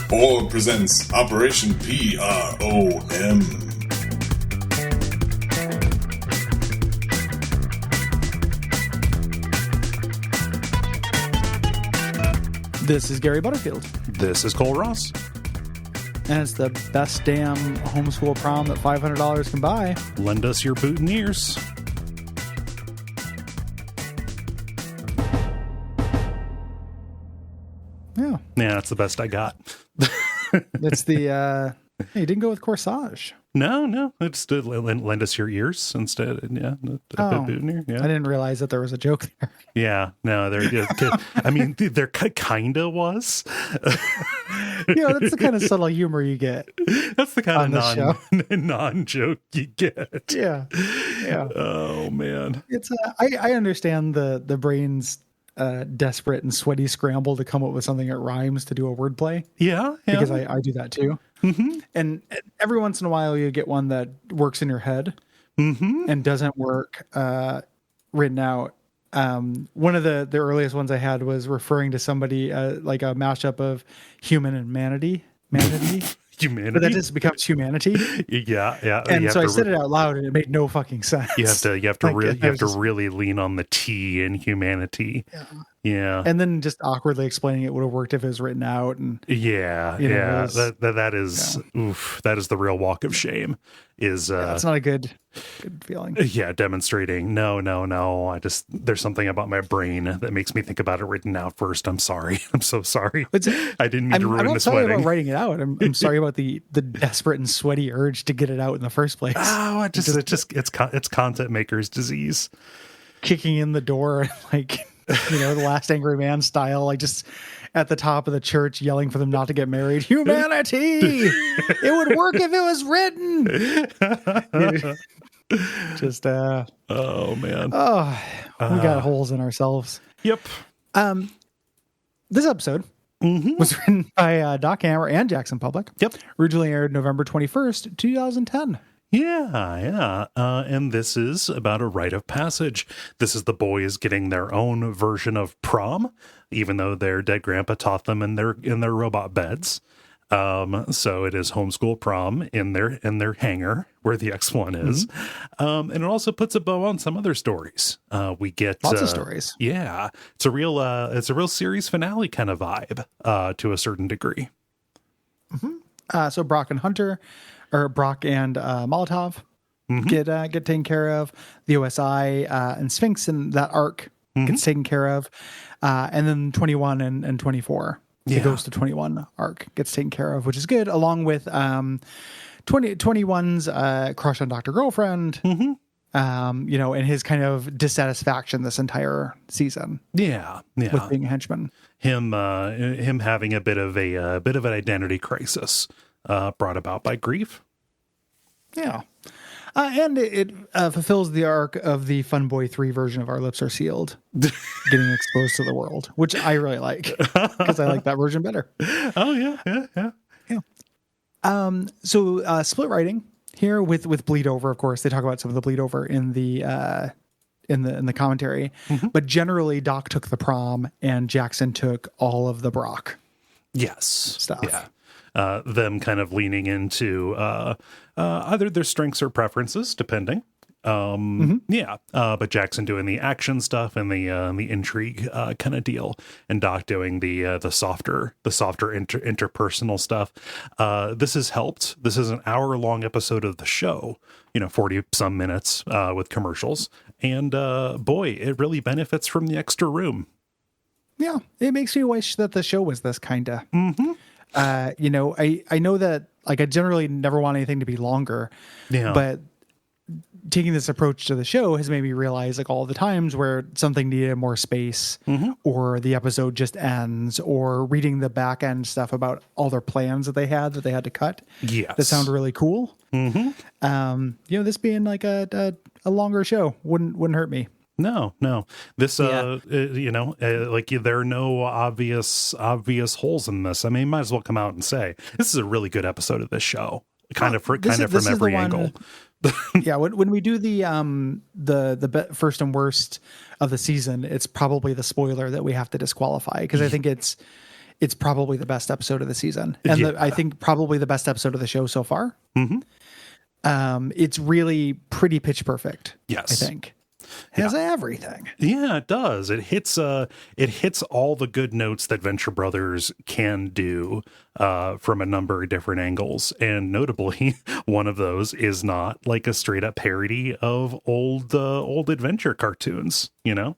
P.R.O.M presents Operation P.R.O.M. This is Gary Butterfield. This is Cole Ross. And it's the best damn homeschool prom that $500 can buy. Lend us your boutonnieres. Yeah. Yeah, that's the best I got. It's the, hey, you didn't go with corsage. No, it's to lend us your ears instead. Yeah, boutonniere. Yeah, I didn't realize that there was a joke there. Yeah, no, I mean, there kind of was. That's the kind of subtle humor you get. That's the kind of non-joke you get. Yeah. Oh man, It's I understand the brain's desperate and sweaty scramble to come up with something that rhymes to do a wordplay. Yeah. Because I do that too. Mm-hmm. And every once in a while you get one that works in your head and doesn't work written out. One of the earliest ones I had was referring to somebody like a mashup of human and manatee. Humanity. But that just becomes humanity. Yeah. And so I said it out loud, and it made no fucking sense. You have to really lean on the T in humanity. Yeah. And then just awkwardly explaining it would have worked if it was written out. And that is the real walk of shame. That's not a good feeling. Yeah, demonstrating. No. There's something about my brain that makes me think about it written out first. I'm sorry. I'm so sorry. I didn't mean to ruin this wedding. I'm not sorry about writing it out. I'm sorry about the desperate and sweaty urge to get it out in the first place. Oh, it's content maker's disease. Kicking in the door, like, the Last Angry Man style, like just at the top of the church yelling for them not to get married. Humanity! It would work if it was written. Just oh man. We got holes in ourselves. Yep. This episode was written by Doc Hammer and Jackson Public. Yep. Originally aired November 21st, 2010. Yeah. And this is about a rite of passage. This is the boys getting their own version of prom, even though their dead grandpa taught them in their robot beds. So it is homeschool prom in their hangar where the X1 is. And it also puts a bow on some other stories. We get lots of stories. Yeah. It's a real series finale kind of vibe, to a certain degree. So Brock and Molotov get taken care of. The OSI and Sphinx and that arc gets taken care of. And then 21 and 24. The Ghost of 21 arc gets taken care of, which is good, along with 21's crush on Dr. Girlfriend, and his kind of dissatisfaction this entire season. Yeah. With being a henchman. Him having a bit of an identity crisis brought about by grief. Yeah. And it fulfills the arc of the Fun Boy 3 version of Our Lips Are Sealed, getting exposed to the world, which I really like because I like that version better. Oh, yeah. So split writing here with bleed over, of course. They talk about some of the bleed over in the commentary, but generally Doc took the prom and Jackson took all of the Brock. Yes. Stuff. Yeah. Them kind of leaning into either their strengths or preferences, depending. But Jackson doing the action stuff and the intrigue kind of deal, and Doc doing the softer interpersonal stuff. This has helped. This is an hour-long episode of the show, 40 some minutes with commercials, and boy, it really benefits from the extra room. Yeah, it makes me wish that the show was this kind of. I know that, like, I generally never want anything to be longer, but taking this approach to the show has made me realize, like, all the times where something needed more space or the episode just ends, or reading the back end stuff about all their plans that they had to cut. Yes. That sound really cool. This being like a longer show wouldn't hurt me. No. This, there are no obvious holes in this. I mean, might as well come out and say this is a really good episode of this show, from every angle. Yeah, when we do the first and worst of the season, it's probably the spoiler that we have to disqualify, because I think it's it's probably the best episode of the season, and I think probably the best episode of the show so far. It's really pretty pitch perfect. Yes, I think. Has everything. Yeah, it does. It hits all the good notes that Venture Brothers can do from a number of different angles. And notably, one of those is not like a straight up parody of old adventure cartoons, you know?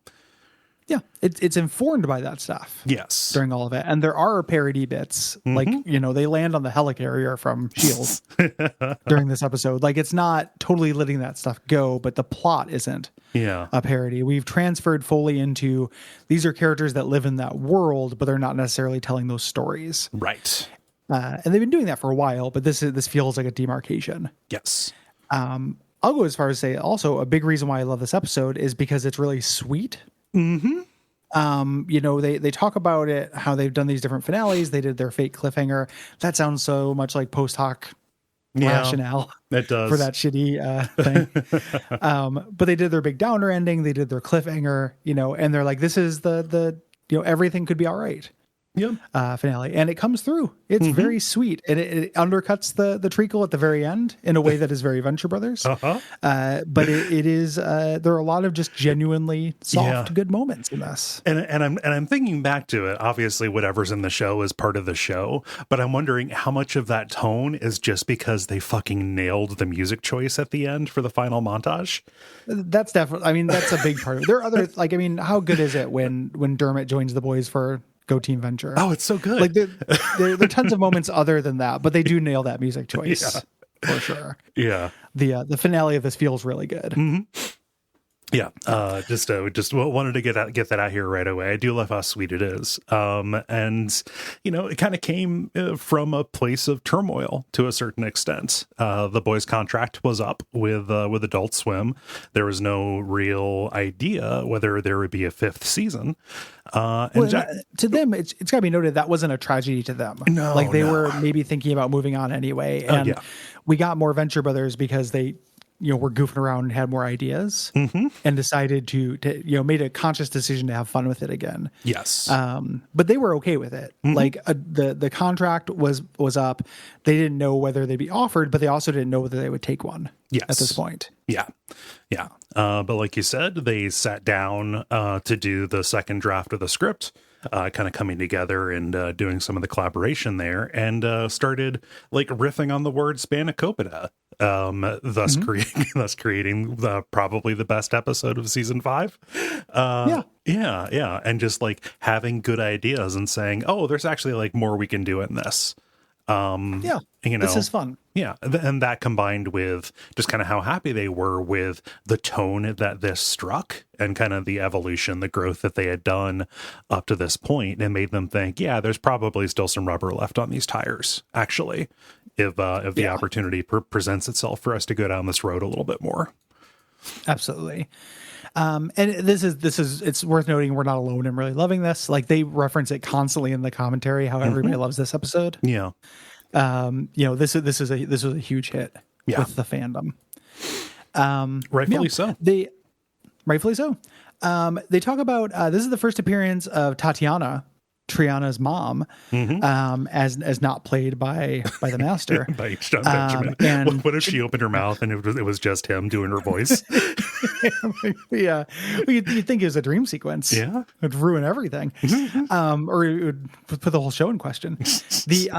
Yeah, it's informed by that stuff. Yes. During all of it. And there are parody bits, like, you know, they land on the helicarrier from S.H.I.E.L.D. during this episode. Like, it's not totally letting that stuff go, but the plot isn't a parody. We've transferred fully into, these are characters that live in that world, but they're not necessarily telling those stories. Right. And they've been doing that for a while, but this feels like a demarcation. Yes. I'll go as far as say also a big reason why I love this episode is because it's really sweet. You know, they talk about it, how they've done these different finales. They did their fake cliffhanger. That sounds so much like post hoc rationale. It does. For that shitty thing. But they did their big downer ending. They did their cliffhanger, you know, and they're like, this is the you know, everything could be all right. Finale, and it comes through. It's very sweet, and it undercuts the treacle at the very end in a way that is very Venture Brothers. But it is there are a lot of just genuinely soft, good moments in this. And I'm thinking back to it. Obviously, whatever's in the show is part of the show, but I'm wondering how much of that tone is just because they fucking nailed the music choice at the end for the final montage. That's definitely. I mean, that's a big part of it. There are other like. I mean, how good is it when Dermot joins the boys for Go Team Venture? Oh, it's so good. Like there are tons of moments other than that, but they do nail that music choice for sure. Yeah. The finale of this feels really good. Yeah, just wanted to get that out here right away. I do love how sweet it is, and you know, it kind of came from a place of turmoil to a certain extent. The boys' contract was up with Adult Swim. There was no real idea whether there would be a fifth season. To them, it's got to be noted that wasn't a tragedy to them. No, like they were maybe thinking about moving on anyway, and we got more Venture Brothers because they, you know, were goofing around and had more ideas and decided to, you know, made a conscious decision to have fun with it again. Yes. But they were okay with it. Like the contract was up. They didn't know whether they'd be offered, but they also didn't know whether they would take one at this point. Yeah. But like you said, they sat down to do the second draft of the script, kind of coming together and doing some of the collaboration there, and started like riffing on the word spanakopita. Thus creating probably the best episode of season 5. And just like having good ideas and saying, oh, there's actually like more we can do in this. You know, this is fun. Yeah. And that combined with just kind of how happy they were with the tone that this struck and kind of the evolution, the growth that they had done up to this point, and made them think, yeah, there's probably still some rubber left on these tires, actually, if the opportunity presents itself for us to go down this road a little bit more. Absolutely. And this is it's worth noting we're not alone in really loving this. Like they reference it constantly in the commentary, how everybody loves this episode. Yeah. You know, this was a huge hit with the fandom. Rightfully so. Rightfully so. They talk about this is the first appearance of Tatiana, Triana's mom, as not played by the master. By John Benjamin. And what if she opened her mouth and it was just him doing her voice? Yeah. Well, you'd think it was a dream sequence. Yeah. It'd ruin everything. Or it would put the whole show in question. She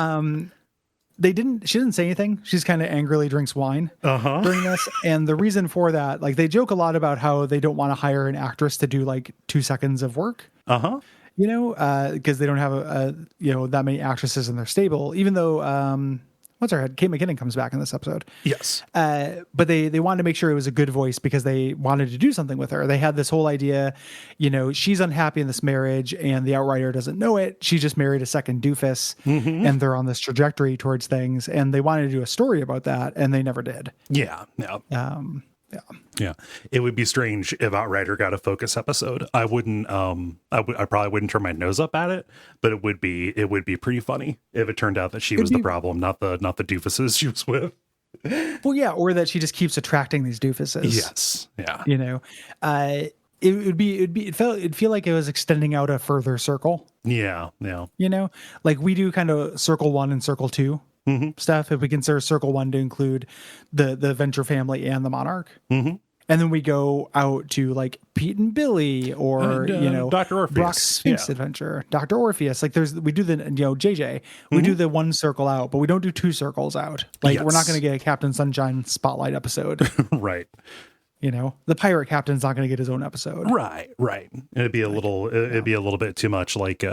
didn't say anything. She's kind of angrily drinks wine during this. And the reason for that, like they joke a lot about how they don't want to hire an actress to do like 2 seconds of work. You know, because they don't have that many actresses in their stable, even though, what's her head? Kate McKinnon comes back in this episode. Yes. But they wanted to make sure it was a good voice because they wanted to do something with her. They had this whole idea, you know, she's unhappy in this marriage and the outrider doesn't know it. She just married a second doofus and they're on this trajectory towards things. And they wanted to do a story about that and they never did. Yeah. Yeah. It would be strange if Outrider got a Focus episode. I wouldn't I probably wouldn't turn my nose up at it, but it would be pretty funny if it turned out that she was the problem, not the doofuses she was with. Well, yeah, or that she just keeps attracting these doofuses. Yes. Yeah. You know. it'd feel like it was extending out a further circle. Yeah. Like we do kind of circle 1 and circle 2 stuff. If we consider circle 1 to include the Venture family and the Monarch. And then we go out to like Pete and Billy, or Dr. Orpheus, Brock's Sphinx Adventure, Dr. Orpheus. Like we do the JJ. We do the 1 circle out, but we don't do 2 circles out. Like we're not going to get a Captain Sunshine spotlight episode, right? The pirate captain's not going to get his own episode, right? It'd be a little bit too much. Like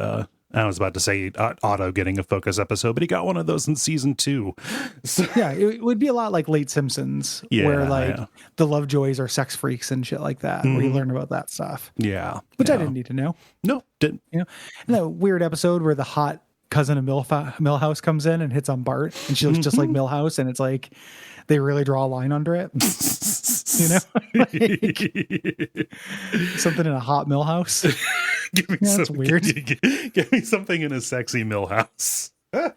I was about to say Otto getting a focus episode, but he got one of those in season 2. So, yeah, it would be a lot like late Simpsons, where the Lovejoys are sex freaks and shit like that, where you learn about that stuff. Yeah. Which I didn't need to know. No, didn't. And that weird episode where the hot cousin of Milhouse comes in and hits on Bart, and she looks just like Milhouse, and it's like they really draw a line under it. Like, something in a hot Milhouse. Give me that's weird. Give me something in a sexy Millhouse.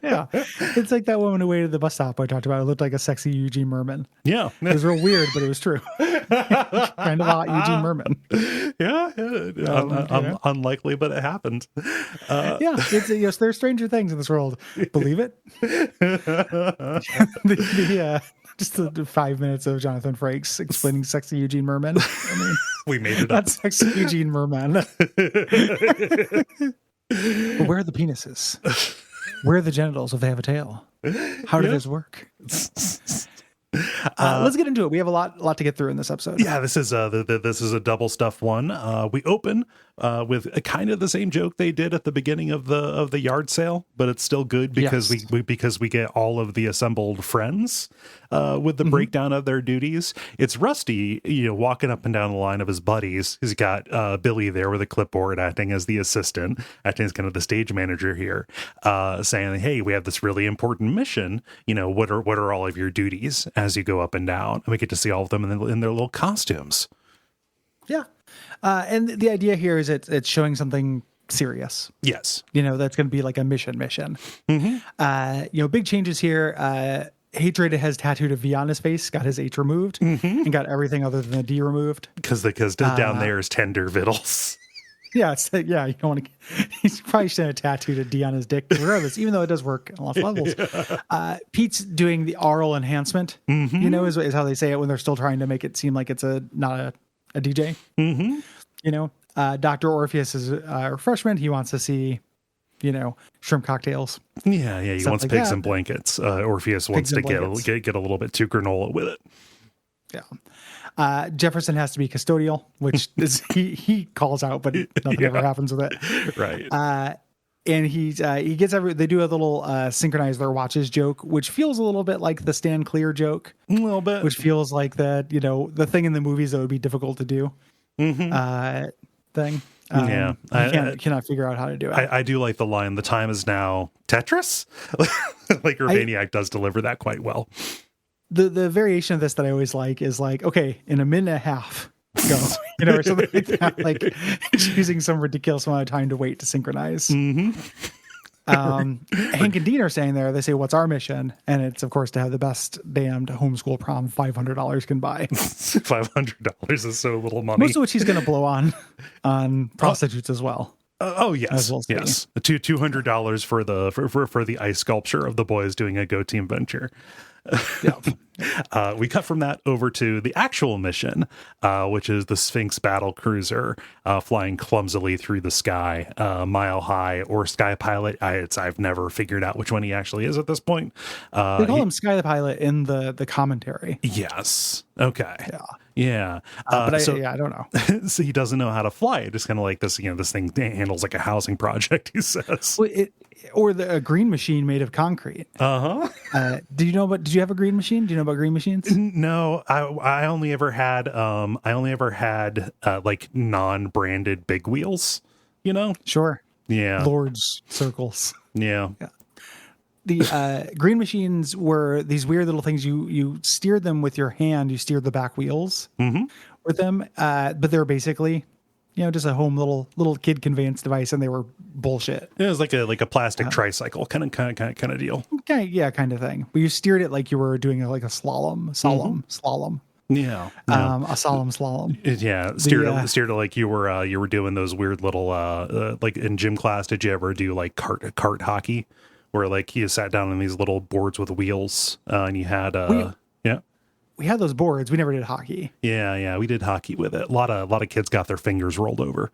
Yeah, it's like that woman who waited at the bus stop I talked about. It looked like a sexy Eugene Merman. Yeah, it was real weird, but it was true. Kind of hot Eugene Merman. Yeah, unlikely, but it happened. It's there's stranger things in this world. Believe it. Just the 5 minutes of Jonathan Frakes explaining sexy Eugene Merman. I mean, we made it up. That's sexy Eugene Merman. But where are the penises? Where are the genitals if they have a tail? How does this work? Let's get into it. We have a lot to get through in this episode. Yeah, this is a double stuff one. We open with a kind of the same joke they did at the beginning of the yard sale, but it's still good because we get all of the assembled friends with the breakdown of their duties. It's Rusty, walking up and down the line of his buddies. He's got Billy there with a clipboard, acting as the assistant, acting as kind of the stage manager here, saying, "Hey, we have this really important mission. What are all of your duties as you go up and down?" And we get to see all of them in their little costumes. Yeah. And the idea here is it's showing something serious. Yes. That's going to be like a mission. Big changes here. Hatred has tattooed a V on his face, got his H removed, and got everything other than the D removed. Because down there is tender vittles. Yeah, you don't want to. He's probably should have tattooed a D on his dick, regardless. Even though it does work on lots of levels. Pete's doing the aural enhancement. Is how they say it when they're still trying to make it seem like it's not a DJ. Dr. Orpheus is a refreshment. He wants to see, shrimp cocktails. Yeah. He wants like pigs and blankets. Orpheus wants to get a little bit too granola with it. Yeah. Jefferson has to be custodial, which is he calls out, but nothing ever happens with it. Right. And he gets they do a little synchronize their watches joke, which feels a little bit like the stand clear joke. A little bit. Which feels like that, the thing in the movies that would be difficult to do. Thing. Cannot figure out how to do it. I do like the line, "The time is now Tetris." Like Urbaniak does deliver that quite well. The variation of this that I always like is like, okay, in a minute and a half, go, or something like that. Like using some ridiculous amount of time to wait to synchronize. Hank and Dean are saying there, they say, "What's our mission?" And it's, of course, to have the best damned homeschool prom $500 can buy. $500 is so little money. Most of which he's going to blow on prostitutes as well. Yes, yes. $200 for the ice sculpture of the boys doing a Go Team venture. We cut from that over to the actual mission, which is the Sphinx battle cruiser flying clumsily through the sky, Mile High or Sky Pilot. I've never figured out which one he actually is at this point. They call him Sky the Pilot in the commentary. Yes. Okay. Yeah. But I don't know. So he doesn't know how to fly it. Just kind of like this, this thing handles like a housing project, he says. Well, or a green machine made of concrete. Did you have a green machine? Do you know about green machines? No, I only ever had like non-branded big wheels, Sure. Yeah. Lord's circles. Yeah. The green machines were these weird little things. You steered them with your hand. You steered the back wheels with them. But they're basically, just a home little kid conveyance device, and they were bullshit. It was like a plastic tricycle kind of deal. Okay, yeah, kind of thing. But you steered it like you were doing like a slalom. Yeah. A solemn slalom. Yeah. Steer to like you were doing those weird little like in gym class. Did you ever do like cart hockey, where like you sat down on these little boards with wheels and you had We had those boards. We never did hockey. Yeah, we did hockey with it. A lot of kids got their fingers rolled over.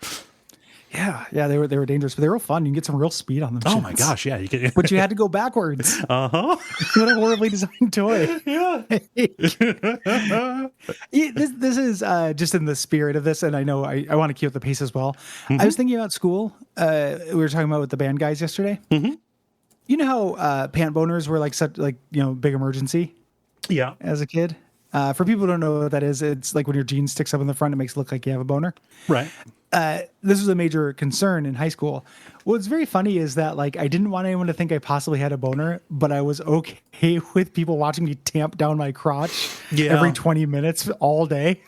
Yeah, they were dangerous, but they were fun. You can get some real speed on them. Oh my gosh, yeah, you can. But you had to go backwards. What a horribly designed toy. Yeah. This is just in the spirit of this, and I know I want to keep up the pace as well. I was thinking about school. We were talking about with the band guys yesterday. You know how pant boners were like such big emergency. Yeah. As a kid. For people who don't know what that is, it's like when your jeans sticks up in the front, it makes it look like you have a boner. Right. This was a major concern in high school. What's very funny is that like I didn't want anyone to think I possibly had a boner, but I was okay with people watching me tamp down my crotch every 20 minutes all day.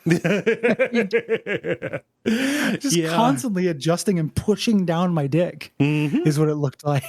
Just constantly adjusting and pushing down my dick is what it looked like.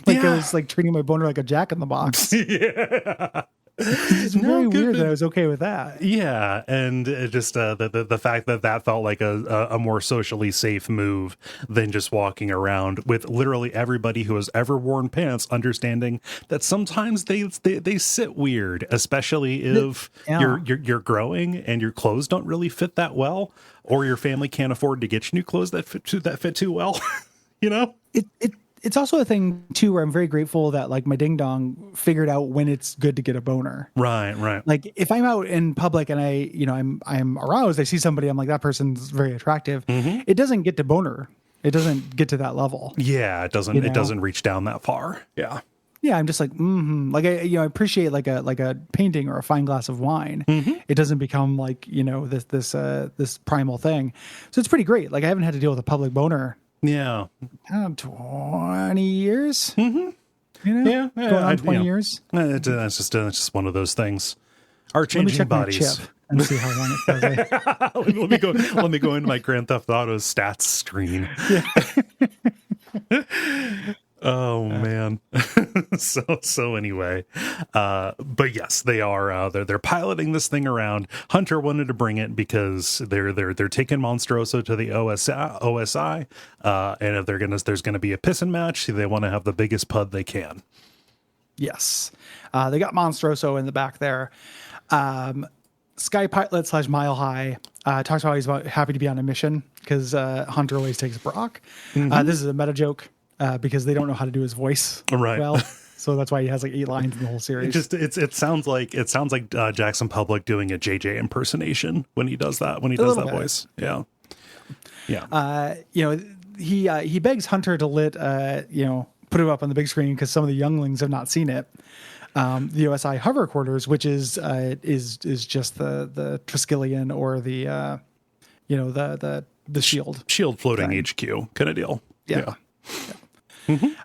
I was like treating my boner like a Jack in the Box. Yeah. It's very weird that I was okay with that. Yeah, and just the fact that felt like a more socially safe move than just walking around with literally everybody who has ever worn pants understanding that sometimes they sit weird, especially if you're growing and your clothes don't really fit that well, or your family can't afford to get you new clothes that fit too well. You know, It's also a thing too where I'm very grateful that like my ding dong figured out when it's good to get a boner. Right. Like if I'm out in public and I'm aroused, I see somebody, I'm like, that person's very attractive. It doesn't get to boner. It doesn't get to that level. Yeah, it doesn't. It doesn't reach down that far. Yeah. Yeah, I'm just like, like I appreciate like a painting or a fine glass of wine. It doesn't become like this primal thing. So it's pretty great. Like I haven't had to deal with a public boner. Yeah. 20 years. Yeah, going on 20 years. That's just one of those things. Our changing bodies. My chip and see how long it goes. let me go into my Grand Theft Auto stats screen. Oh man. so anyway, but yes, they are they're piloting this thing around. Hunter wanted to bring it because they're taking Monstroso to the OSI, and if there's gonna be a pissin' match, they want to have the biggest pud they can. Yes, they got Monstroso in the back there. Sky Pilot / Mile High talks about he's happy to be on a mission because Hunter always takes Brock. This is a meta joke. Because they don't know how to do his voice well, so that's why he has like 8 lines in the whole series. It sounds like Jackson Public doing a JJ impersonation when he does that voice. Yeah. He begs Hunter to put it up on the big screen because some of the younglings have not seen it. The OSI hover quarters, which is just the Triskelion or the shield floating thing. HQ kind of deal. Yeah.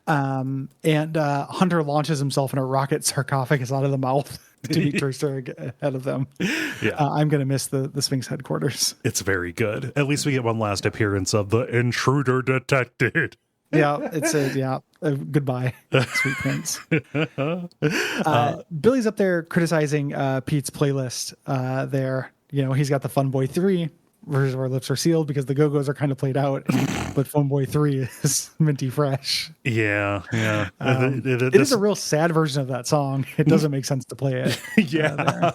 And Hunter launches himself in a rocket sarcophagus out of the mouth to meet Twister ahead of them. I'm going to miss the Sphinx headquarters. It's very good. At least we get one last appearance of the intruder detected. Yeah, it's goodbye, sweet prince. Billy's up there criticizing Pete's playlist there. He's got the Fun Boy 3. Version where lips are sealed because the Go-Go's are kind of played out, but Fun Boy 3 is minty fresh. Yeah. It is a real sad version of that song. It doesn't make sense to play it.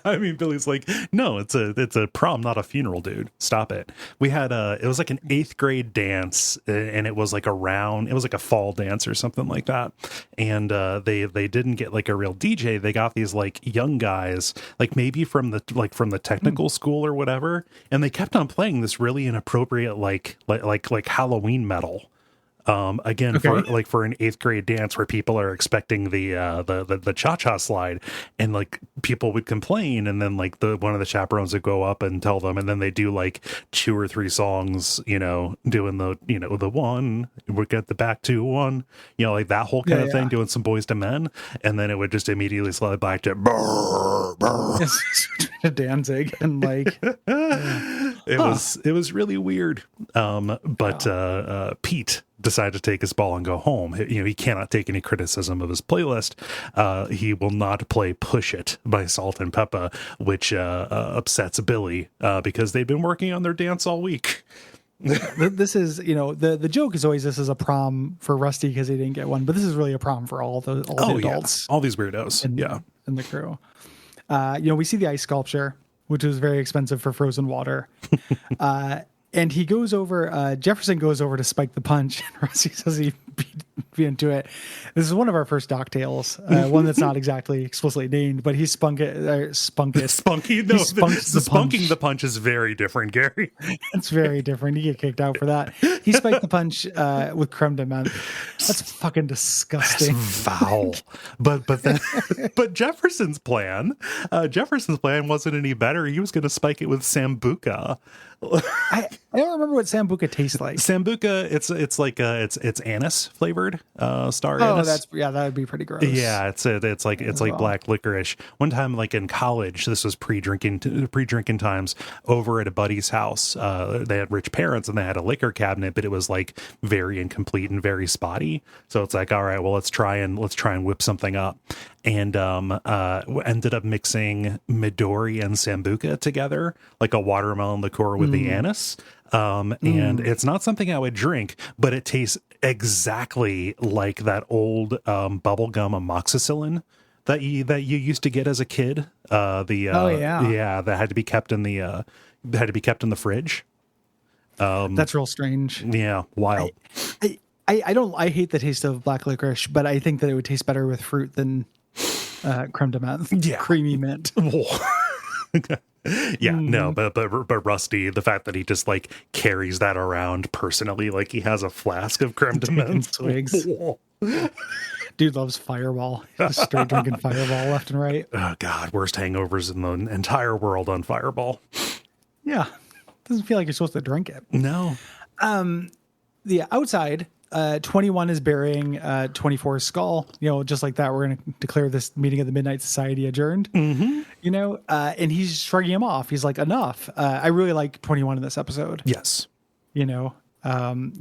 I mean, Billy's like, no, it's a prom, not a funeral, dude. Stop it. We had it was like an 8th grade dance, and it was like it was like a fall dance or something like that. And they didn't get like a real DJ. They got these like young guys, like maybe from the technical school or whatever, and they kept on playing this really inappropriate like Halloween metal. Again, for an 8th grade dance where people are expecting the cha-cha slide, and like people would complain, and then like one of the chaperones would go up and tell them, and then they do like 2 or 3 songs, doing the one, we get the back to one, like that whole kind of thing, doing some Boys to Men, and then it would just immediately slide back to brr, brr. Danzig and like it was really weird. But Pete decide to take his ball and go home. He cannot take any criticism of his playlist. He will not play Push It by Salt and Peppa, which upsets Billy because they've been working on their dance all week. This is, the joke is always this is a prom for Rusty because he didn't get one, but this is really a prom for all the adults. All these weirdos. In the crew. We see the ice sculpture, which was very expensive for frozen water. And he goes over, Jefferson goes over to spike the punch, and Rusty says he beat into it. This is one of our first Doc Tales, one that's not exactly explicitly named, but he spunk it. Spunky? No, spunking the punch is very different, Gary. It's very different. You get kicked out for that. He spiked the punch with creme de menthe. That's fucking disgusting. That's foul. But Jefferson's plan wasn't any better. He was going to spike it with Sambuca. I don't remember what Sambuca tastes like. Sambuca, it's like it's anise flavored, star anise. That would be pretty gross. Yeah, it's like black licorice. One time, like in college, this was pre-drinking times. Over at a buddy's house, they had rich parents and they had a liquor cabinet, but it was like very incomplete and very spotty. So it's like, all right, well, let's try and whip something up. And ended up mixing Midori and Sambuca together, like a watermelon liqueur with the anise. And it's not something I would drink, but it tastes exactly like that old bubblegum amoxicillin that you used to get as a kid. That had to be kept in the fridge. That's real strange. Yeah, wild. I hate the taste of black licorice, but I think that it would taste better with fruit than creme de menthe, creamy mint. No, but Rusty, the fact that he just like carries that around personally, like he has a flask of creme de menthe. Twigs. Dude loves Fireball. Just straight drinking Fireball left and right. Oh God, worst hangovers in the entire world on Fireball. Yeah, doesn't feel like you're supposed to drink it. No. Outside. 21 is burying 24's skull, just like that. We're going to declare this meeting of the Midnight Society adjourned, and he's shrugging him off. He's like, enough. I really like 21 in this episode. Yes. He's like, I'm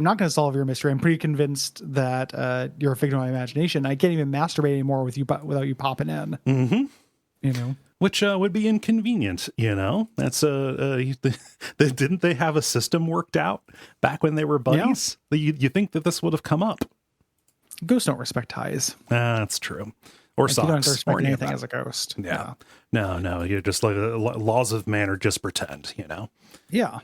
not going to solve your mystery. I'm pretty convinced that you're a figment of my imagination. I can't even masturbate anymore without you popping in. Mm-hmm. Which would be inconvenient, That's didn't they have a system worked out back when they were buddies? Yeah. You think that this would have come up? Ghosts don't respect ties. That's true. Or socks. You don't respect anything as a ghost. Yeah. No. You're just like laws of man are just pretend, Yeah.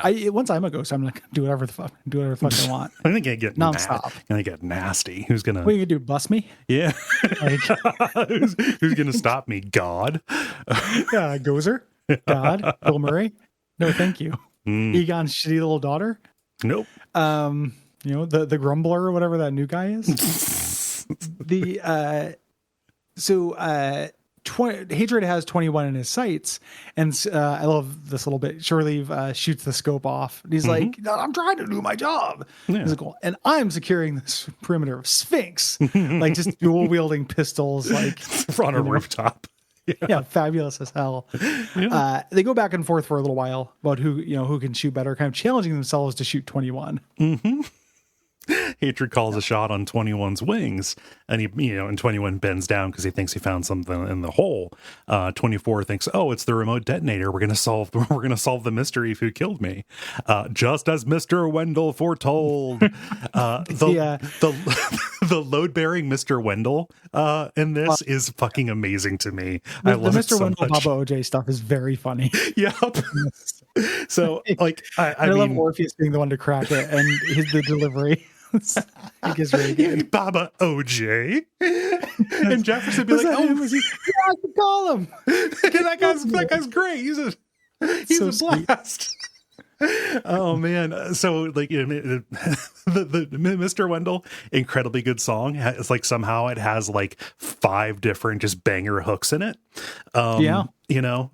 Once I'm a ghost, I'm gonna do whatever the fuck I want. I think I get nonstop. Gonna get nasty. Who's gonna? What are you gonna do? Bust me? Yeah. Who's gonna stop me? God. Yeah, Gozer. God. Bill Murray. No, thank you. Egon's shitty little daughter. Nope. The Grumbler or whatever that new guy is. Hatred has 21 in his sights, and I love this little bit. Shirley shoots the scope off. And he's like, "I'm trying to do my job." Yeah. He's like, and I'm securing this perimeter of Sphinx, like just dual wielding pistols, like on a rooftop. Yeah, fabulous as hell. Yeah. They go back and forth for a little while about who can shoot better, kind of challenging themselves to shoot 21. Mm-hmm. Hatred calls a shot on 21's wings, and and 21 bends down because he thinks he found something in the hole. 24 thinks, "Oh, it's the remote detonator. We're gonna solve the mystery of who killed me." Just as Mr. Wendell foretold. The load-bearing Mr. Wendell in this is fucking amazing to me. I love the Mr. Wendell much. Baba OJ stuff is very funny. Yep. So like I love mean, Orpheus being the one to crack it, and the delivery. I think it's really good. Baba OJ. And Jefferson be like, "Oh, I can call him. that guy's great. He's so a blast." Oh man. So like the Mr. Wendell, incredibly good song. It's like somehow it has like 5 different just banger hooks in it.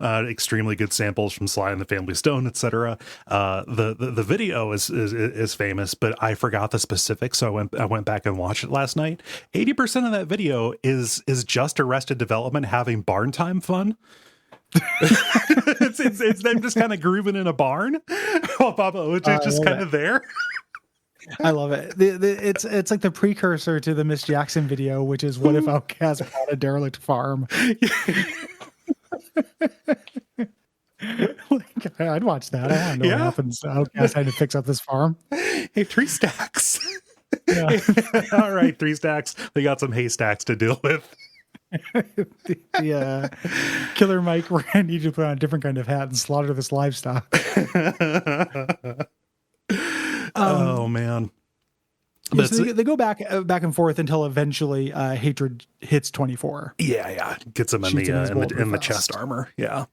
Extremely good samples from Sly and the Family Stone, etc. The video is famous, but I forgot the specifics, so I went back and watched it last night. 80% of that video is just Arrested Development having barn time fun. it's them just kind of grooving in a barn while Papa OJ is just kind of there. I love it. It's like the precursor to the Miss Jackson video, which is what if Outkast bought a derelict farm? Like, I'd watch that. I want to know what happens. Outkast had to fix up this farm. Hey, 3 stacks. Yeah. All right, 3 stacks. They got some haystacks to deal with. the Killer Mike, we're gonna need you to put on a different kind of hat and slaughter this livestock. Oh man. Yeah, so they go back and forth until eventually Hatred hits 24. Yeah, gets him in the chest armor. Yeah.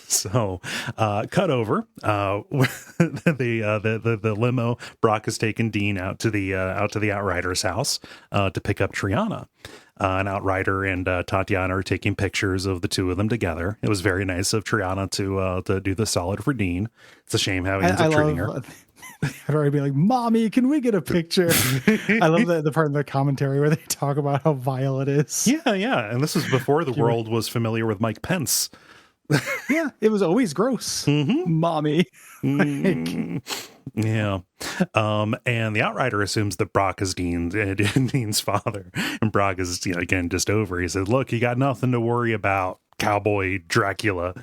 So cut over. The limo. Brock has taken Dean out to the Outrider's house to pick up Triana. An Outrider and Tatiana are taking pictures of the two of them together. It was very nice of Triana to do the solid for Dean. It's a shame how he ends up treating her. I'd already be like, "Mommy, can we get a picture?" I love the part in the commentary where they talk about how vile it is. Yeah. And this was before the world was familiar with Mike Pence. Yeah, it was always gross. Mommy. Yeah. And the Outrider assumes that Brock is Dean's father. And Brock is, again, just over. He said, "Look, you got nothing to worry about, cowboy Dracula."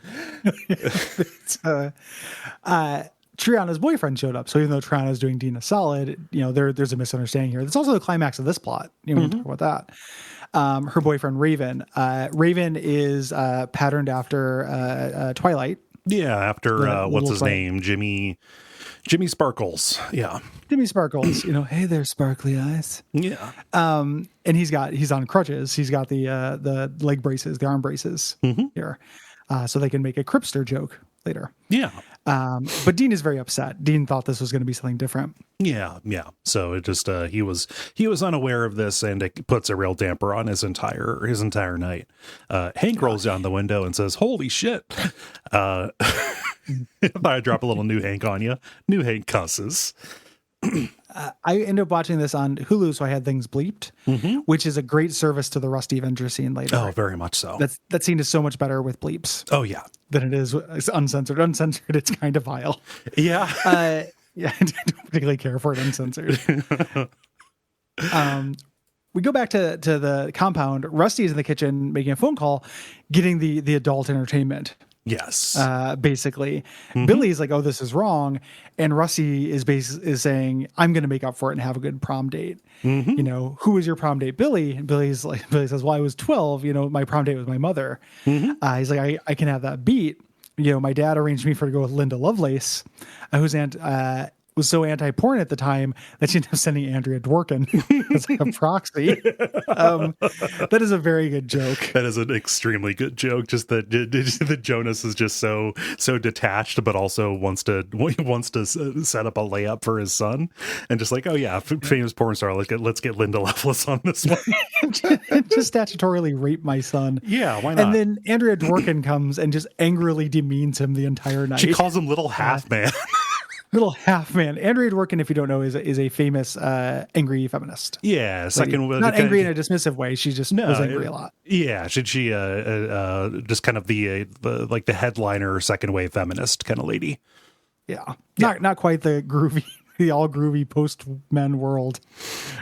Triana's boyfriend showed up. So even though Triana's doing Dean a solid, there's a misunderstanding here. That's also the climax of this plot. We can talk about that. Her boyfriend, Raven. Raven is patterned after Twilight. Yeah, after what's his name? Jimmy Sparkles. Yeah. Jimmy Sparkles. Hey there, sparkly eyes. Yeah. And he's on crutches. He's got the leg braces, the arm braces here. So they can make a Cripster joke later. Yeah. But Dean is very upset. Dean thought this was going to be something different. Yeah. So it just he was unaware of this, and it puts a real damper on his entire night. Hank rolls down the window and says, "Holy shit!" I thought I'd drop a little new Hank on you. New Hank cusses. I ended up watching this on Hulu, so I had things bleeped, which is a great service to the Rusty Avenger scene later. Oh, very much so. That scene is so much better with bleeps. Oh, yeah. Than it is uncensored. Uncensored, it's kind of vile. Yeah. Yeah, I don't particularly care for it uncensored. We go back to the compound. Rusty is in the kitchen making a phone call, getting the adult entertainment. Yes. Basically, Billy's like, "Oh, this is wrong," and Rusty is saying, "I'm going to make up for it and have a good prom date." Who was your prom date, Billy? And Billy says, "Well, I was 12. My prom date was my mother." He's like, "I can have that beat." My dad arranged me to go with Linda Lovelace, whose aunt was so anti-porn at the time that she ended up sending Andrea Dworkin as like a proxy. That is a very good joke. That is an extremely good joke. Just that Jonas is just so detached, but also wants to set up a layup for his son, and just like, "Oh yeah, famous porn star. Let's get Linda Lovelace on this one." Just statutorily rape my son. Yeah, why not? And then Andrea Dworkin comes and just angrily demeans him the entire night. She calls him little half man. Little half man. Andrea Dworkin, if you don't know, is a famous angry feminist. Yeah, not angry in a dismissive way. She just was angry a lot. Yeah, she just kind of the headliner second wave feminist kind of lady. Yeah, not quite the groovy. The all groovy post men world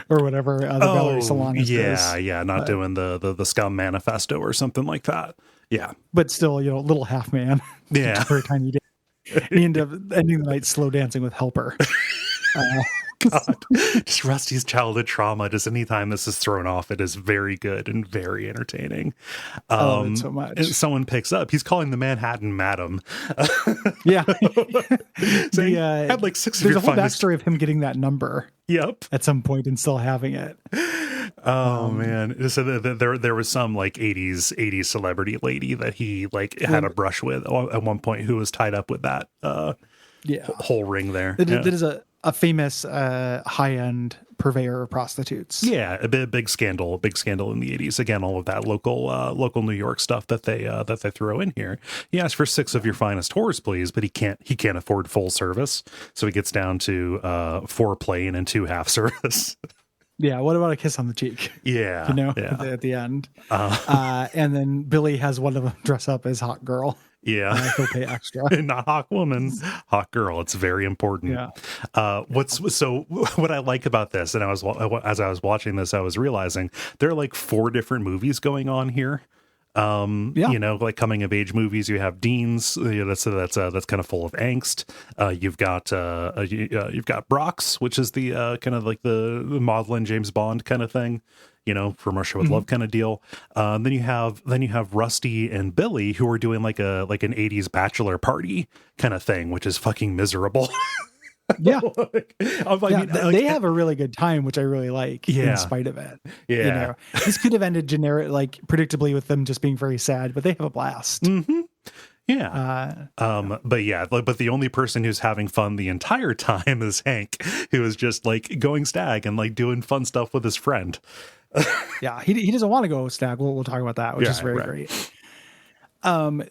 or whatever the Valerie Solanas is. Yeah, not doing the scum manifesto or something like that. Yeah, but still, little half man. Yeah, very tiny day. He ended up ending the night slow dancing with Helper. God, just Rusty's childhood trauma. Just anytime this is thrown off, it is very good and very entertaining. So much. And someone picks up. He's calling the Manhattan Madam. Yeah, Saying, had like 6 of there's your a whole finest... backstory of him getting that number. Yep. At some point and still having it. Oh man! So there was some like 80s celebrity lady that he had a brush with at one point who was tied up with that whole ring there. That is a famous high end purveyor of prostitutes. Yeah, a big scandal in the 80s. Again, all of that local New York stuff that they throw in here. He asked for 6 of your finest whores, please, but he can't afford full service, so he gets down to 4 plain and 2 half service. Yeah, what about a kiss on the cheek? Yeah. You know, Yeah. at the end. And then Billy has one of them dress up as Hot Girl. Yeah. He'll pay extra. Not Hawk Woman, Hawk Girl. It's very important. Yeah. What I like about this, and as I was watching this, I was realizing there are like 4 different movies going on here. You know, like coming of age movies. You have Dean's, you know, that's kind of full of angst. You've got Brock's, which is the kind of like the maudlin James Bond kind of thing, you know, from Russia with Love kind of deal. Then you have Rusty and Billy, who are doing like an 80s bachelor party kind of thing, which is fucking miserable. Yeah. They have a really good time, which I really like, in spite of it. Yeah. You know, this could have ended predictably with them just being very sad, but they have a blast. Mm-hmm. Yeah. But the only person who's having fun the entire time is Hank, who is just like going stag and like doing fun stuff with his friend. Yeah. He doesn't want to go stag. We'll talk about that, which is very great. So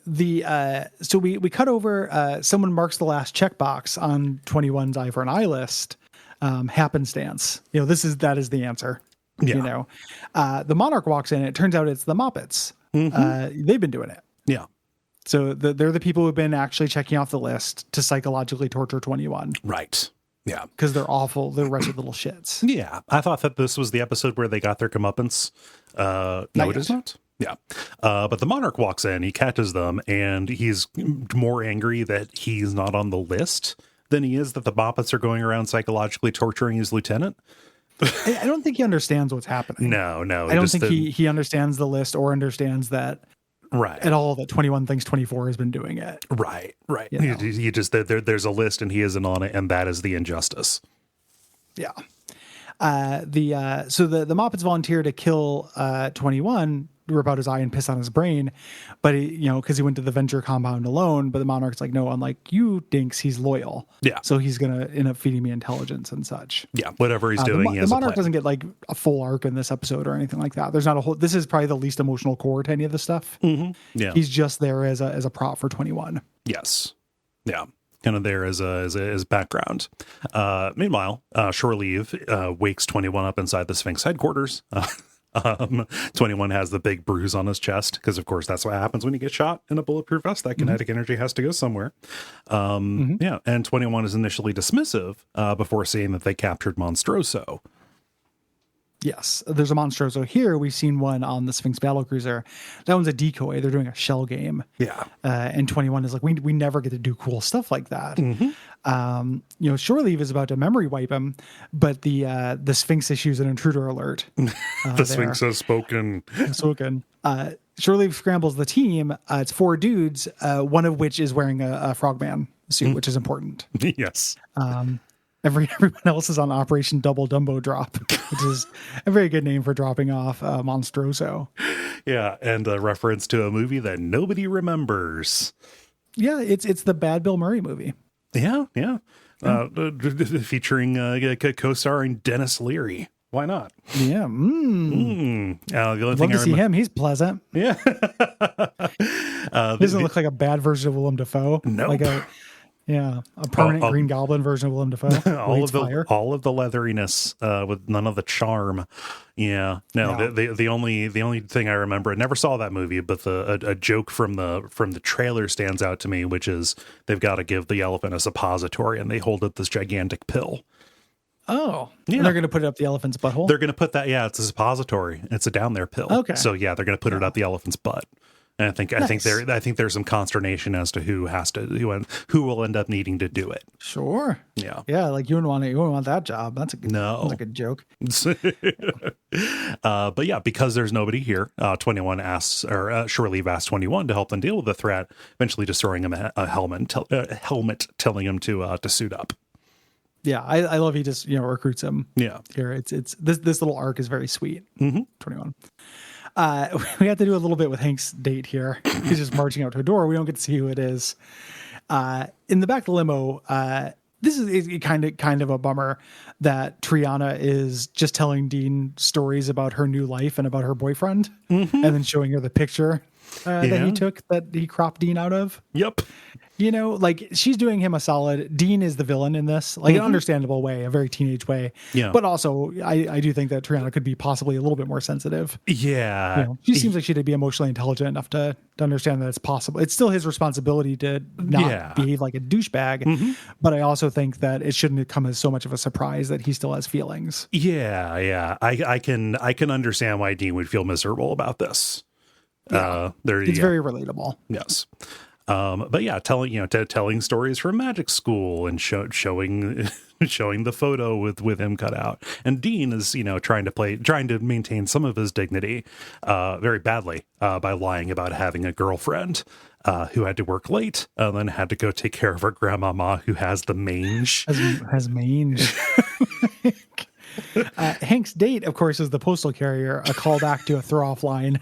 we cut over, someone marks the last checkbox on 21's eye for an eye list, happenstance. You know, that is the answer. Yeah. You know, the Monarch walks in, it turns out it's the Moppets. They've been doing it. Yeah. So they're the people who've been actually checking off the list to psychologically torture 21. Right. Yeah. Because they're awful. They're wretched little shits. Yeah. I thought that this was the episode where they got their comeuppance. No, it is not. Yeah. But the Monarch walks in, he catches them, and he's more angry that he's not on the list than he is that the Moppets are going around psychologically torturing his lieutenant. I don't think he understands what's happening. No. I don't think he understands the list or understands that at all, that 21 thinks 24 has been doing it. Right. You know? He just, there's a list and he isn't on it, and that is the injustice. Yeah. So the Moppets volunteer to kill 21, rip out his eye and piss on his brain, but because he went to the Venture compound alone. But the Monarch's like, no, unlike you dinks, he's loyal. Yeah. So he's gonna end up feeding me intelligence and such. Yeah. Whatever he's doing, the Monarch doesn't get like a full arc in this episode or anything like that. There's not a whole. This is probably the least emotional core to any of the stuff. Mm-hmm. Yeah. He's just there as a prop for 21. Yes. Yeah. Kind of there as background. Meanwhile, Shore Leave wakes 21 up inside the Sphinx headquarters. 21 has the big bruise on his chest because, of course, that's what happens when you get shot in a bulletproof vest. That kinetic energy has to go somewhere. Yeah, and 21 is initially dismissive before saying that they captured Monstroso. Yes, there's a Monstroso here. We've seen one on the Sphinx battlecruiser. That one's a decoy. They're doing a shell game. Yeah. And 21 is like, we never get to do cool stuff like that. Shore Leave is about to memory wipe him, but the Sphinx issues an intruder alert. The Sphinx has spoken. Shore Leave scrambles the team. It's 4 dudes, one of which is wearing a Frogman suit, which is important. Yes. Everyone else is on Operation Double Dumbo Drop, which is a very good name for dropping off Monstroso. Yeah, and a reference to a movie that nobody remembers. Yeah, it's the Bad Bill Murray movie. Yeah. Featuring co-starring Dennis Leary. Why not? Yeah. The only Love thing to see him. He's pleasant. Yeah. Doesn't look like a bad version of Willem Dafoe. No. Like a permanent Green Goblin version of Willem Dafoe. all of the leatheriness with none of the charm. Yeah. No. Yeah. The only thing I remember, I never saw that movie, but a joke from the trailer stands out to me, which is they've got to give the elephant a suppository, and they hold up this gigantic pill. Oh, yeah. And they're going to put it up the elephant's butthole. They're going to put that. Yeah, it's a suppository. It's a down there pill. Okay. So yeah, they're going to put it up the elephant's butt. And I think there's some consternation as to who will end up needing to do it. Sure. Yeah. Yeah. Like you wouldn't want that job. That's a good joke. But yeah, because there's nobody here, 21 asks, or Shore Leave asks 21 to help them deal with the threat, eventually just throwing him a helmet, telling him to suit up. Yeah, I love he just recruits him. Yeah, here it's this little arc is very sweet. 21. We have to do a little bit with Hank's date here. He's just marching out to a door. We don't get to see who it is. In the back of the limo, this is kind of a bummer that Triana is just telling Dean stories about her new life and about her boyfriend, and then showing her the picture that he took, that he cropped Dean out of. Yep. You know, like she's doing him a solid. Dean is the villain in this, like an understandable way, a very teenage way. Yeah. But also, I do think that Triana could be possibly a little bit more sensitive. Yeah. You know, she seems like she'd be emotionally intelligent enough to understand that it's possible. It's still his responsibility to not behave like a douchebag. But I also think that it shouldn't come as so much of a surprise that he still has feelings. Yeah. I can understand why Dean would feel miserable about this. Yeah. It's very relatable. Yes. But yeah, telling stories from magic school and showing the photo with him cut out. And Dean is, trying to maintain some of his dignity, very badly, by lying about having a girlfriend, who had to work late and then had to go take care of her grandmama who has the mange. Has mange. Hank's date, of course, is the postal carrier, a callback to a throw-off line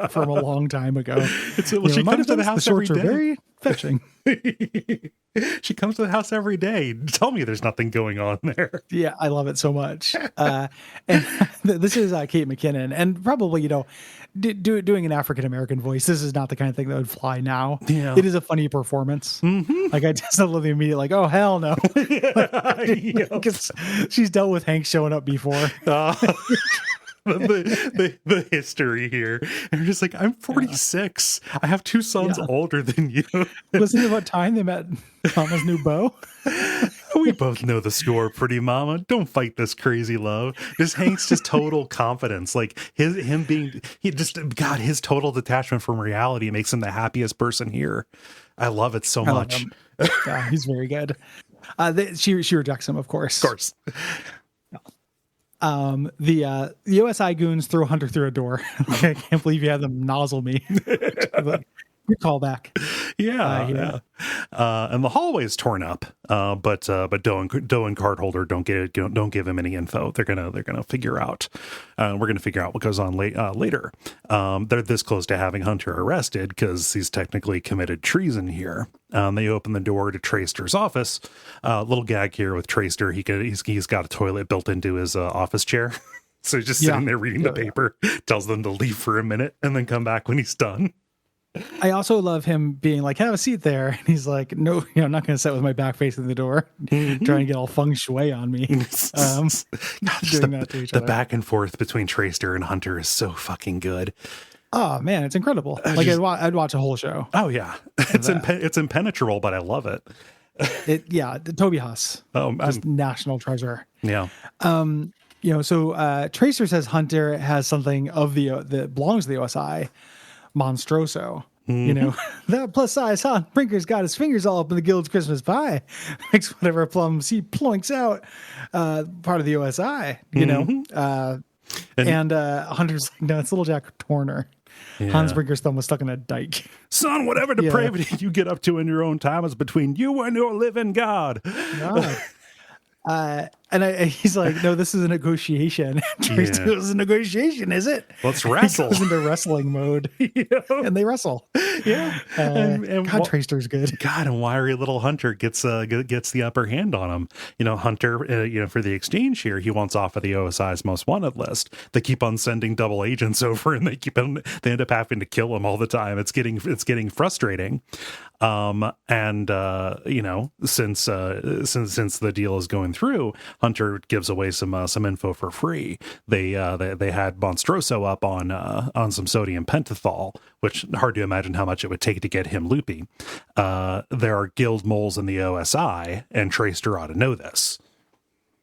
from a long time ago. She comes to the house every day. Very fetching. She comes to the house every day. Tell me there's nothing going on there. Yeah, I love it so much. And this is Kate McKinnon, and probably, doing an African-American voice, this is not the kind of thing that would fly now. Yeah. It is a funny performance. Like, I just love the immediate, like, oh, hell no. Because she's dealt with Hank showing up before. The history here. And you're just like, I'm 46. I have two sons older than you. Listen to what time they met Mama's new beau. We both know the score, pretty mama. Don't fight this crazy love. Just Hank's just total confidence. Like his total detachment from reality makes him the happiest person here. I love it so much. Yeah, he's very good. She rejects him, of course. Of course. The OSI goons throw Hunter through a door. I can't believe you had them nozzle me. Good callback. Yeah. And the hallway is torn up. But Doe and Cardholder don't give him any info. They're gonna figure out. We're gonna figure out what goes on later. They're this close to having Hunter arrested because he's technically committed treason here. They open the door to Traster's office. Little gag here with Traster. He's got a toilet built into his office chair. So he's just sitting there reading the paper. Tells them to leave for a minute and then come back when he's done. I also love him being like, have a seat there. And he's like, no, I'm not going to sit with my back facing the door, trying to get all feng shui on me. Doing that to each other. The back and forth between Traster and Hunter is so fucking good. Oh man, it's incredible. Like I'd watch a whole show. Oh yeah. It's impenetrable, but I love it. Toby Huss. Just national treasure. Yeah. So Tracer says Hunter has something of that belongs to the OSI. Monstroso, that plus size Brinker's got his fingers all up in the Guild's Christmas pie. Makes whatever plums he ploinks out part of the OSI, and Hunter's like, no, it's little Jack Torner. Yeah. Hans Brinker's thumb was stuck in a dike. Son, whatever depravity you get up to in your own time is between you and your living God. He's like, no, this is a negotiation. Tracy goes, a negotiation, is it? Let's wrestle. He goes into wrestling mode, and they wrestle. Yeah, and God, Tracer's good. God, and wiry little Hunter gets the upper hand on him. Hunter, for the exchange here, he wants off of the OSI's most wanted list. They keep on sending double agents over, and they end up having to kill him all the time. It's getting frustrating. Since the deal is going through, Hunter gives away some info for free. They had Monstroso up on some sodium pentothal, which hard to imagine how much it would take to get him loopy. There are guild moles in the OSI, and Traster ought to know this.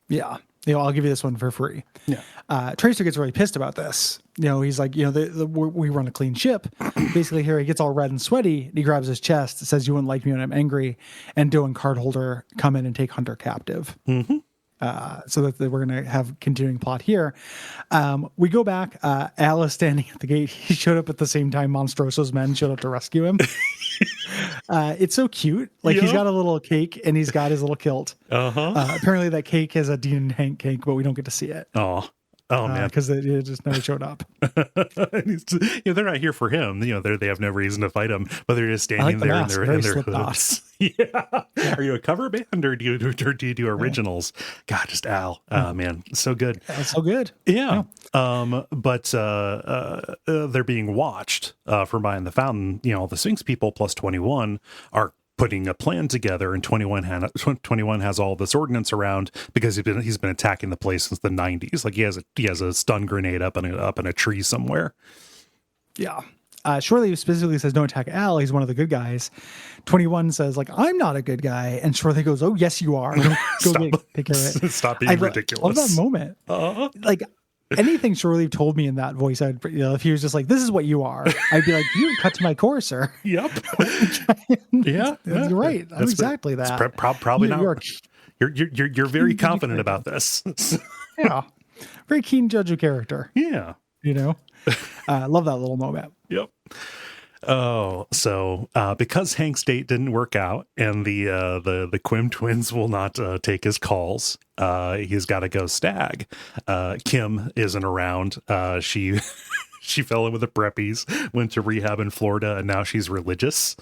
Yeah. I'll give you this one for free. Yeah. Tracer gets really pissed about this. He's like, we run a clean ship. Basically here he gets all red and sweaty. And he grabs his chest, says, you wouldn't like me when I'm angry. And Doe and Cardholder come in and take Hunter captive. Mm-hmm. So that we're going to have continuing plot here. We go back. Al is standing at the gate. He showed up at the same time Monstroso's men showed up to rescue him. It's so cute. Like he's got a little cake and he's got his little kilt. Apparently that cake has a Dean and Hank cake, but we don't get to see it. Oh man, because it just never showed up. They're not here for him. They have no reason to fight him, but they're just standing there in their hoods. Yeah. Are you a cover band or do you do originals? God, just Al. Man, so good. That's so good. Yeah. But they're being watched from behind the fountain. The Sphinx people plus 21 are putting a plan together, and 21 has all this ordnance around because he's been attacking the place since the 90s. Like he has a stun grenade up in a tree somewhere. Yeah. Shore Leave specifically says don't attack Al. He's one of the good guys. 21 says like I'm not a good guy, and Shore Leave goes, oh yes you are. Go take care of it. Stop being ridiculous. I love that moment. Like anything Shore Leave told me in that voice, if he was just like, this is what you are, I'd be like, you cut to my core, sir. Yep. Yeah. You're right. I'm exactly that. Probably not. You're very confident about this. Yeah. Very keen judge of character. Yeah. Love that little moment. Yep. Oh, so because Hank's date didn't work out and the Quim twins will not take his calls, he's got to go stag. Kim isn't around. She fell in with the preppies, went to rehab in Florida, and now she's religious.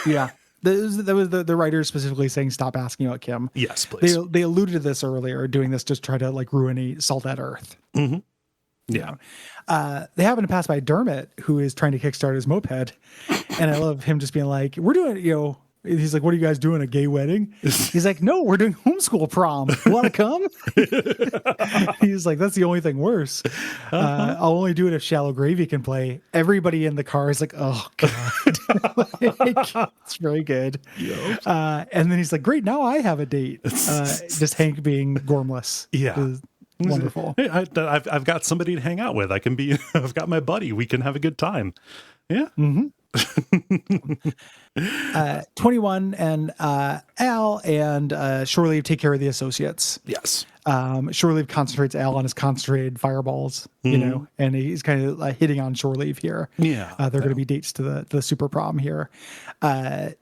Yeah. That was the writer specifically saying stop asking about Kim. Yes, please. They alluded to this earlier, doing this just try to like ruin a salt at earth. Mm-hmm. Yeah. They happen to pass by Dermot, who is trying to kickstart his moped. And I love him just being like, we're doing, he's like, what are you guys doing? A gay wedding? He's like, no, we're doing homeschool prom. You want to come? He's like, that's the only thing worse. I'll only do it if Shallow Gravy can play. Everybody in the car is like, oh God. It's very good. Yep. And then he's like, great. Now I have a date. Just Hank being gormless. Yeah. Wonderful. Hey, I've got somebody to hang out with. I've got my buddy. We can have a good time. Yeah. Mm-hmm. 21 and Al and Shore Leave take care of the associates. Yes. Shore Leave concentrates Al on his concentrated fireballs, and he's kind of hitting on Shore Leave here. Yeah. They're going to be dates to the super prom here. And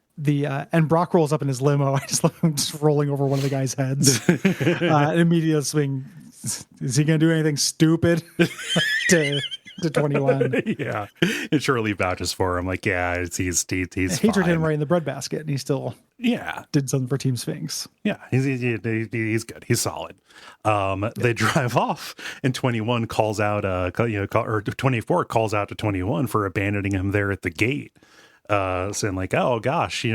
Brock rolls up in his limo. I just love him just rolling over one of the guys' heads. And immediately swing. Is he going to do anything stupid to 21? Yeah. And Shore Leave vouches for him. Like, yeah, he's Hatred fine. him right in the breadbasket, and he still did something for Team Sphinx. Yeah, he's good. He's solid. They drive off, and 21 calls out, or 24 calls out to 21 for abandoning him there at the gate. Saying like, oh gosh,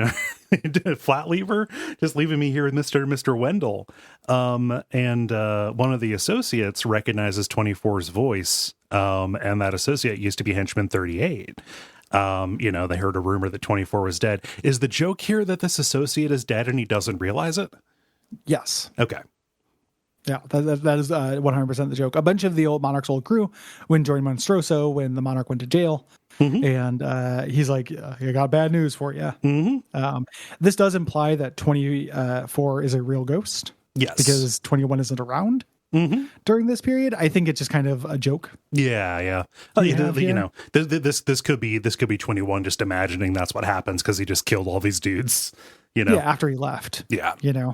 flat lever, just leaving me here with Mr. Wendell. And one of the associates recognizes 24's voice. And that associate used to be henchman 38. They heard a rumor that 24 was dead. Is the joke here that this associate is dead and he doesn't realize it? Yes. Okay. Yeah, that is 100% the joke. A bunch of the old Monarch's old crew went joined Monstroso when the Monarch went to jail. Mm-hmm. And he's like, I got bad news for you. Mm-hmm. This does imply that 24 is a real ghost. Yes. Because 21 isn't around during this period. I think it's just kind of a joke. Yeah. This could be 21 just imagining that's what happens because he just killed all these dudes. Yeah, after he left. Yeah. Yeah.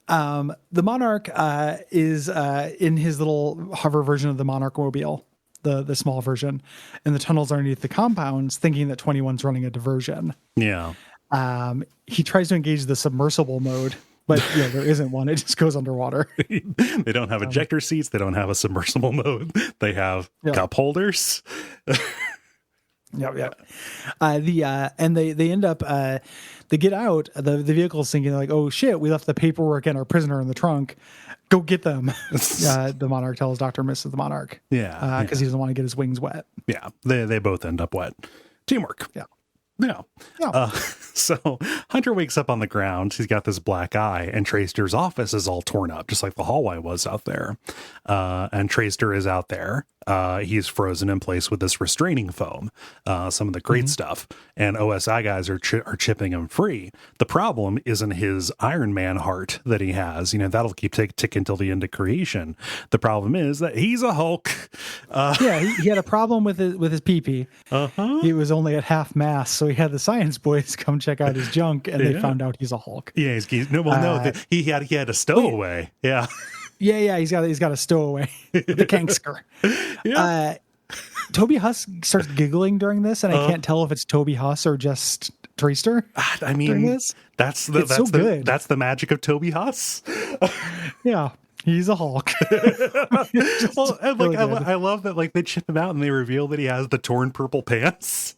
The Monarch is in his little hover version of the Monarch mobile, the small version, in the tunnels underneath the compounds, thinking that 21's running a diversion. Yeah. He tries to engage the submersible mode, but there isn't one. It just goes underwater. They don't have ejector seats. They don't have a submersible mode. They have cup holders. Yeah. And they end up, they get out, the vehicle's thinking like, oh shit, we left the paperwork and our prisoner in the trunk. Go get them. The Monarch tells Dr. Mrs. the Monarch. Yeah. Because he doesn't want to get his wings wet. Yeah. They both end up wet. Teamwork. Yeah. Yeah. So Hunter wakes up on the ground. He's got this black eye, and Traster's office is all torn up, just like the hallway was out there. And Traster is out there. He's frozen in place with this restraining foam, some of the great stuff. And OSI guys are chipping him free. The problem isn't his Iron Man heart that he has. That'll keep ticking till the end of creation. The problem is that he's a Hulk. He had a problem with his pee-pee. He was only at half mast, so he had the science boys come check out his junk, and they found out he's a Hulk. Yeah, he had a stowaway. Yeah. Yeah, he's got a stowaway, the Kanksker. Yeah. Toby Huss starts giggling during this, and I can't tell if it's Toby Huss or just Traster. I mean, that's good. That's the magic of Toby Huss. Yeah. He's a Hulk. I love that they chip him out and they reveal that he has the torn purple pants.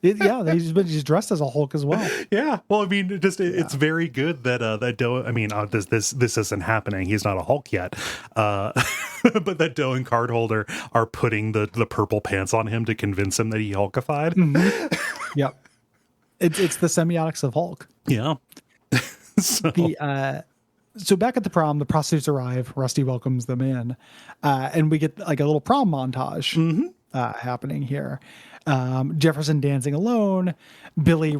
He's dressed as a Hulk as well. Yeah. Well, I mean, it's very good that that Doe. I mean, this isn't happening. He's not a Hulk yet, but that Doe and Cardholder are putting the purple pants on him to convince him that he Hulkified. Mm-hmm. Yep. It's the semiotics of Hulk. Yeah. So back at the prom, the prostitutes arrive. Rusty welcomes them in, and we get like a little prom montage happening here. Jefferson dancing alone, Billy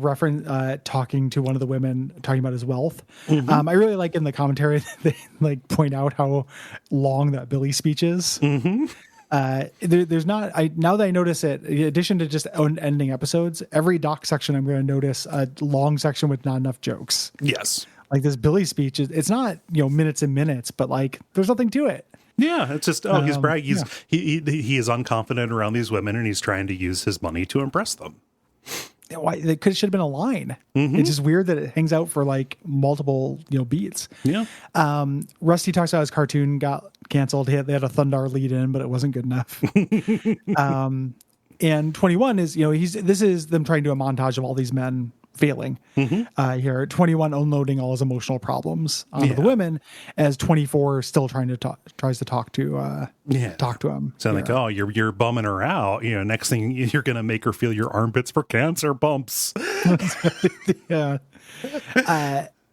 talking to one of the women, talking about his wealth. I really like in the commentary they like point out how long that Billy speech is. There's not. Now that I notice it, in addition to just ending episodes, every doc section I'm going to notice a long section with not enough jokes. Yes. Like this Billy speech it's not, minutes and minutes, but like there's nothing to it. Yeah, it's just he's bragging. He is unconfident around these women, and he's trying to use his money to impress them. Why it should have been a line. It's just weird that it hangs out for like multiple beats. Yeah. Rusty talks about his cartoon got canceled. They had a Thundar lead in, but it wasn't good enough. And 21 is this is them trying to do a montage of all these men failing here. 21 unloading all his emotional problems onto the women, as 24 still tries to talk to him. So like, oh, you're bumming her out. Next thing you're gonna make her feel your armpits for cancer bumps. Yeah.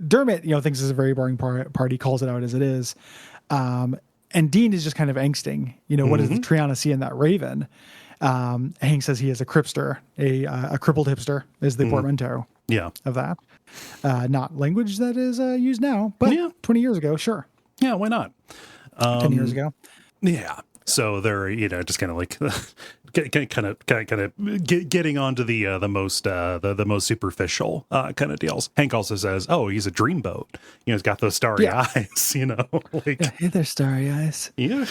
Dermot, thinks it's a very boring party, calls it out as it is. And Dean is just kind of angsting. What does Triana see in that raven? Hank says he is a cripster, a crippled hipster is the portmanteau of that. Not language that is used now, but 20 years ago, sure. Yeah, why not? 10 years ago. Yeah. So they're, just kind of like getting onto the most superficial kind of deals. Hank also says, "Oh, he's a dreamboat. He's got those starry eyes. Like, hey, there's starry eyes." Yeah.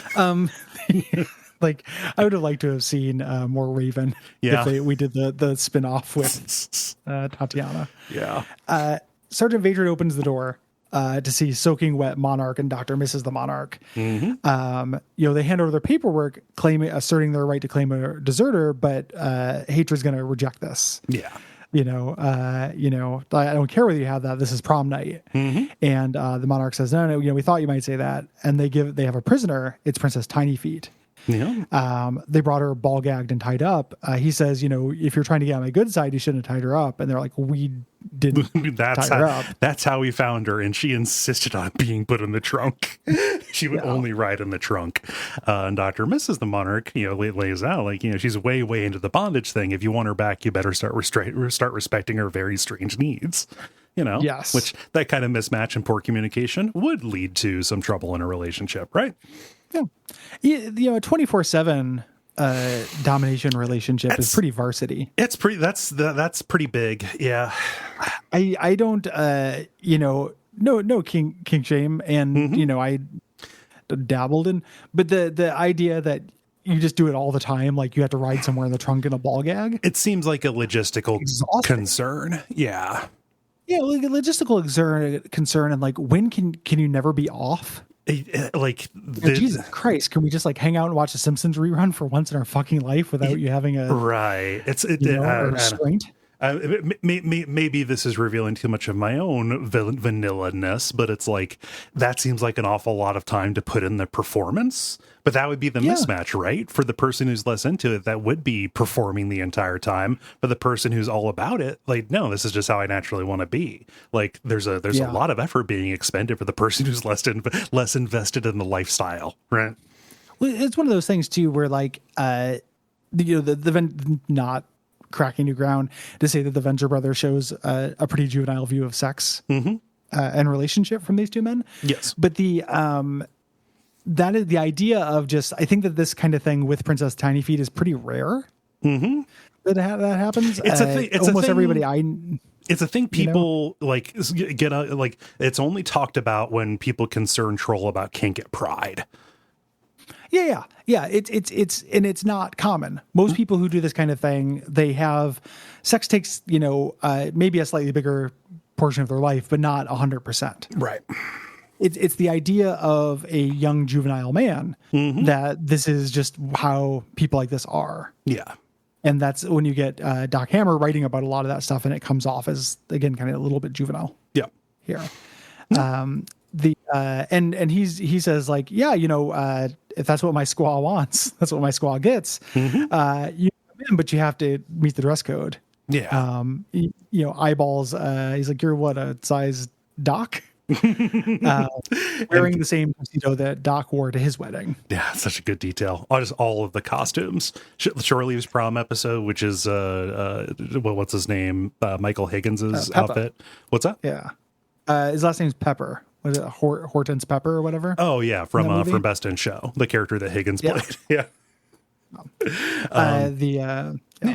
Like I would have liked to have seen more Raven if we did the spin-off with Tatiana. Yeah. Sergeant Vadrid opens the door to see soaking wet Monarch and Dr. Mrs. the Monarch. They hand over their paperwork, asserting their right to claim a deserter, but Hatred's going to reject this. Yeah. I don't care whether you have that. This is prom night. And the Monarch says, no, we thought you might say that. And they have a prisoner. It's Princess Tiny Feet. Yeah. They brought her ball gagged and tied up. He says, if you're trying to get on my good side, you shouldn't have tied her up. And they're like, we didn't tie her up. That's how we found her. And she insisted on being put in the trunk. She would only ride in the trunk. And Dr. Mrs. the Monarch, lays out like, she's way, way into the bondage thing. If you want her back, you better start respecting her very strange needs. Yes. Which that kind of mismatch and poor communication would lead to some trouble in a relationship, right? Yeah. A 24/7 domination relationship is pretty varsity. It's pretty, that's pretty big. Yeah. I don't, no king shame. And, I dabbled in, but the idea that you just do it all the time, like you have to ride somewhere in the trunk in a ball gag. It seems like a logistical concern. Yeah. Yeah. Like a logistical concern. And like, when can you never be off? Jesus Christ, can we just like hang out and watch the Simpsons rerun for once in our fucking life without you having a restraint? Maybe this is revealing too much of my own vanilla-ness, but it's like that seems like an awful lot of time to put in the performance. But that would be the mismatch, right? For the person who's less into it, that would be performing the entire time. But the person who's all about it, like, no, this is just how I naturally want to be. Like, there's a lot of effort being expended for the person who's less invested in the lifestyle, right? Well, it's one of those things too, where like, not cracking new ground to say that the Venture Brothers shows a pretty juvenile view of sex and relationship from these two men. Yes, but that is the idea of just, I think that this kind of thing with Princess Tiny Feet is pretty rare. That happens. It's a thing. It's almost a thing, everybody it's a thing people like get like. It's only talked about when people concern troll about kink at Pride. Yeah. It's not common. Most people who do this kind of thing, they have sex takes, maybe a slightly bigger portion of their life, but not 100%. Right. It's the idea of a young juvenile man that this is just how people like this are. Yeah. And that's when you get Doc Hammer writing about a lot of that stuff, and it comes off as, again, kind of a little bit juvenile. Yeah. Here. And he says, like, yeah, if that's what my squaw wants, that's what my squaw gets. You come in, but you have to meet the dress code. Yeah. Eyeballs. He's like, you're what, a size Doc? Wearing the same tuxedo that Doc wore to his wedding. Yeah, such a good detail. Just all of the costumes. Shore Leaves Prom episode, which is what's his name? Michael Higgins's outfit. What's that? Yeah, his last name's Pepper. Was it Hortense Pepper or whatever? Oh yeah, from Best in Show, the character that Higgins played. Yeah.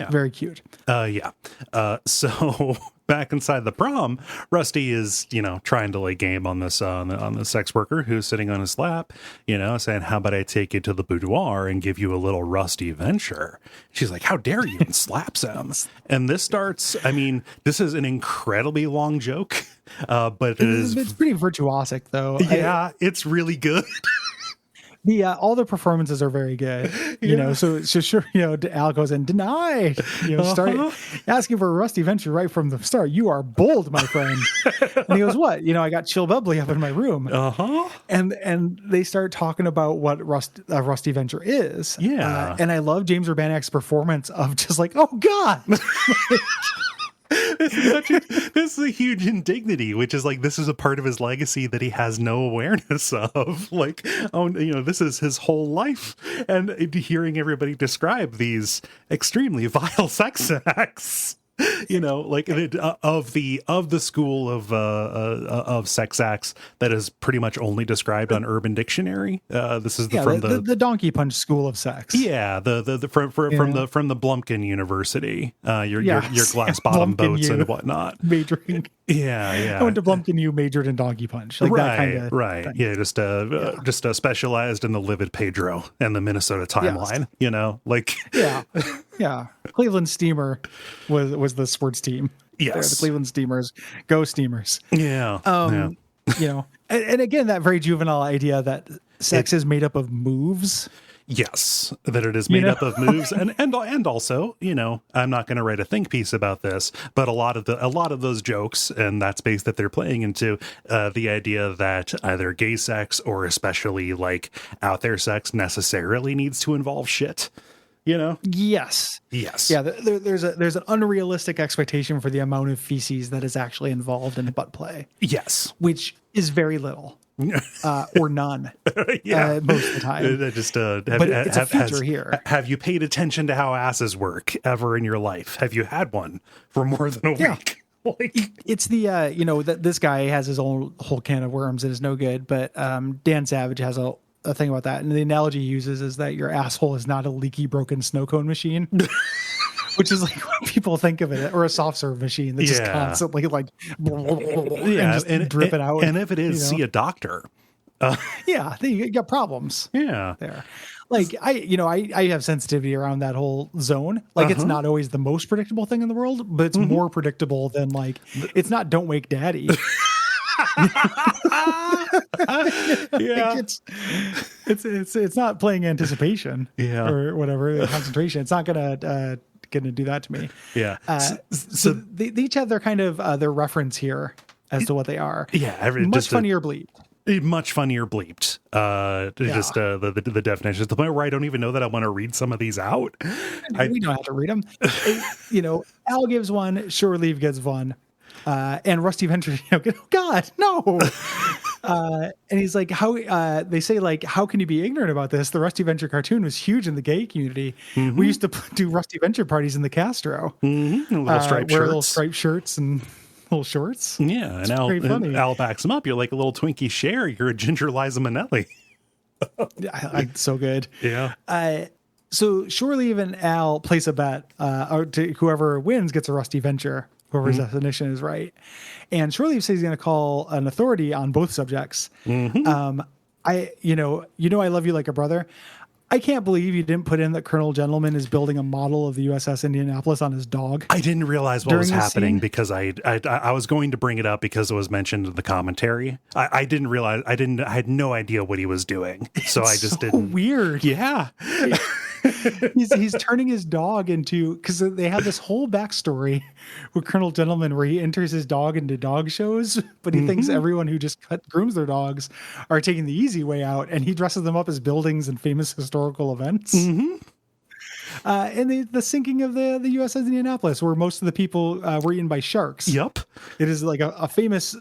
Very cute. So back inside the prom, Rusty is, trying to lay game on this on the sex worker who's sitting on his lap, saying, how about I take you to the boudoir and give you a little Rusty venture? She's like, how dare you? And slaps him. And this starts, this is an incredibly long joke, but it's pretty virtuosic though. Yeah, it's really good. All the performances are very good, so sure, Al goes and denied, start asking for a Rusty venture right from the start. You are bold, my friend. And he goes, what? I got chill bubbly up in my room. And they start talking about what Rusty venture is. Yeah. And I love James Urbanek's performance of just like, oh God. This is a huge indignity, which is like, this is a part of his legacy that he has no awareness of. Like, this is his whole life. And hearing everybody describe these extremely vile sex acts, of the school of sex acts that is pretty much only described on Urban Dictionary. This is from the Donkey Punch school of sex. Yeah, from the Blumpkin University. Your glass bottom boats and whatnot. Majoring. Yeah. I went to Blumpkin U, majored in Donkey Punch. Like that kind of right. thing. Yeah, just specialized in the Livid Pedro and the Minnesota timeline. Yes. Yeah. Cleveland Steamer was the sports team. Yes. The Cleveland Steamers. Go Steamers. Yeah. And again, that very juvenile idea that sex is made up of moves. Yes, that it is made up of moves, and also, I'm not going to write a think piece about this, but a lot of those jokes and that space that they're playing into, the idea that either gay sex or especially like out there sex necessarily needs to involve shit. Yes. Yeah. There's an unrealistic expectation for the amount of feces that is actually involved in butt play. Yes, which is very little. Or none. Yeah, most of the time. But it's a feature here. Have you paid attention to how asses work ever in your life? Have you had one for more than a week? It's the that this guy has his own whole can of worms and is no good. But Dan Savage has a thing about that, and the analogy he uses is that your asshole is not a leaky, broken snow cone machine. Which is like what people think of it, or a soft serve machine that just constantly like and drip it out. And if it is, see a doctor. You got problems. Yeah, there. Like I have sensitivity around that whole zone. Like it's not always the most predictable thing in the world, but it's more predictable than like it's not Don't Wake Daddy. Yeah, like it's not playing anticipation. Or whatever concentration. It's not gonna do that to me. So they each have their kind of their reference here as to what they are. Much funnier bleeped. Much funnier bleeped. Just the definition to the point where I don't even know that I want to read some of these out. We don't have to read them. Al gives one, Shore Leave gives one, and Rusty Venture. Oh God, no. And he's like, how they say, like, how can you be ignorant about this? The Rusty Venture cartoon was huge in the gay community. We used to do Rusty Venture parties in the Castro. Little striped shirts. Little striped shirts and little shorts. Yeah, and Al backs him up. You're like a little Twinkie Cher. You're a Ginger Liza Minnelli. So good. Yeah. So Shore Leave and Al place a bet. Whoever wins gets a Rusty Venture. Whoever's definition is right. And Shore Leave says he's going to call an authority on both subjects. I love you like a brother. I can't believe you didn't put in that Colonel Gentleman is building a model of the USS Indianapolis on his dog. I didn't realize what was happening because I was going to bring it up because it was mentioned in the commentary. I didn't realize. I had no idea what he was doing. So I just didn't. Weird. Yeah. he's turning his dog into, because they have this whole backstory with Colonel Gentleman where he enters his dog into dog shows, but he thinks everyone who just grooms their dogs are taking the easy way out, and he dresses them up as buildings and famous historical events. And the sinking of the USS Indianapolis, where most of the people were eaten by sharks. Yep. It is like a famous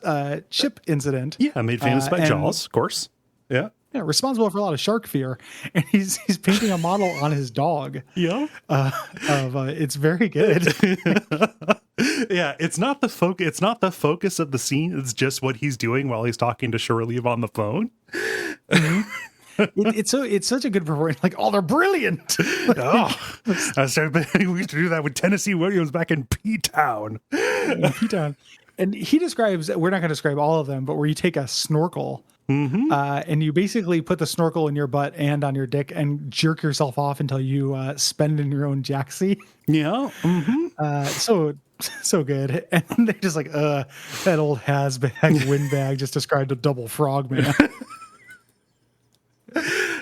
ship incident. Yeah, made famous by Jaws, of course. Yeah. Yeah, responsible for a lot of shark fear, and he's painting a model on his dog. Yeah, it's very good. Yeah, it's not the focus. It's not the focus of the scene. It's just what he's doing while he's talking to Shore Leave on the phone. It's such a good performance. Like, oh, they're brilliant. We used to do that with Tennessee Williams back in P-Town. P-Town. And he describes, we're not going to describe all of them, but where you take a snorkel. And you basically put the snorkel in your butt and on your dick and jerk yourself off until you spend in your own jacksie. Yeah. So good. And they're just like, that old has-bag windbag just described a double frog man.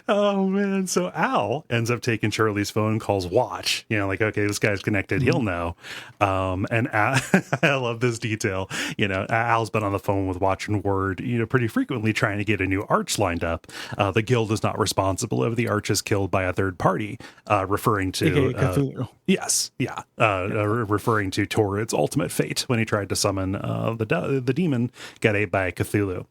Oh man. So Al ends up taking Shirley's phone, calls Watch, like, okay, this guy's connected. He'll know. And Al, I love this detail. Al's been on the phone with Watch and Word, pretty frequently trying to get a new arch lined up. The guild is not responsible if the arch is killed by a third party, referring to Cthulhu. Yes. Yeah. Referring to Torrid's ultimate fate when he tried to summon the demon Gade by Cthulhu.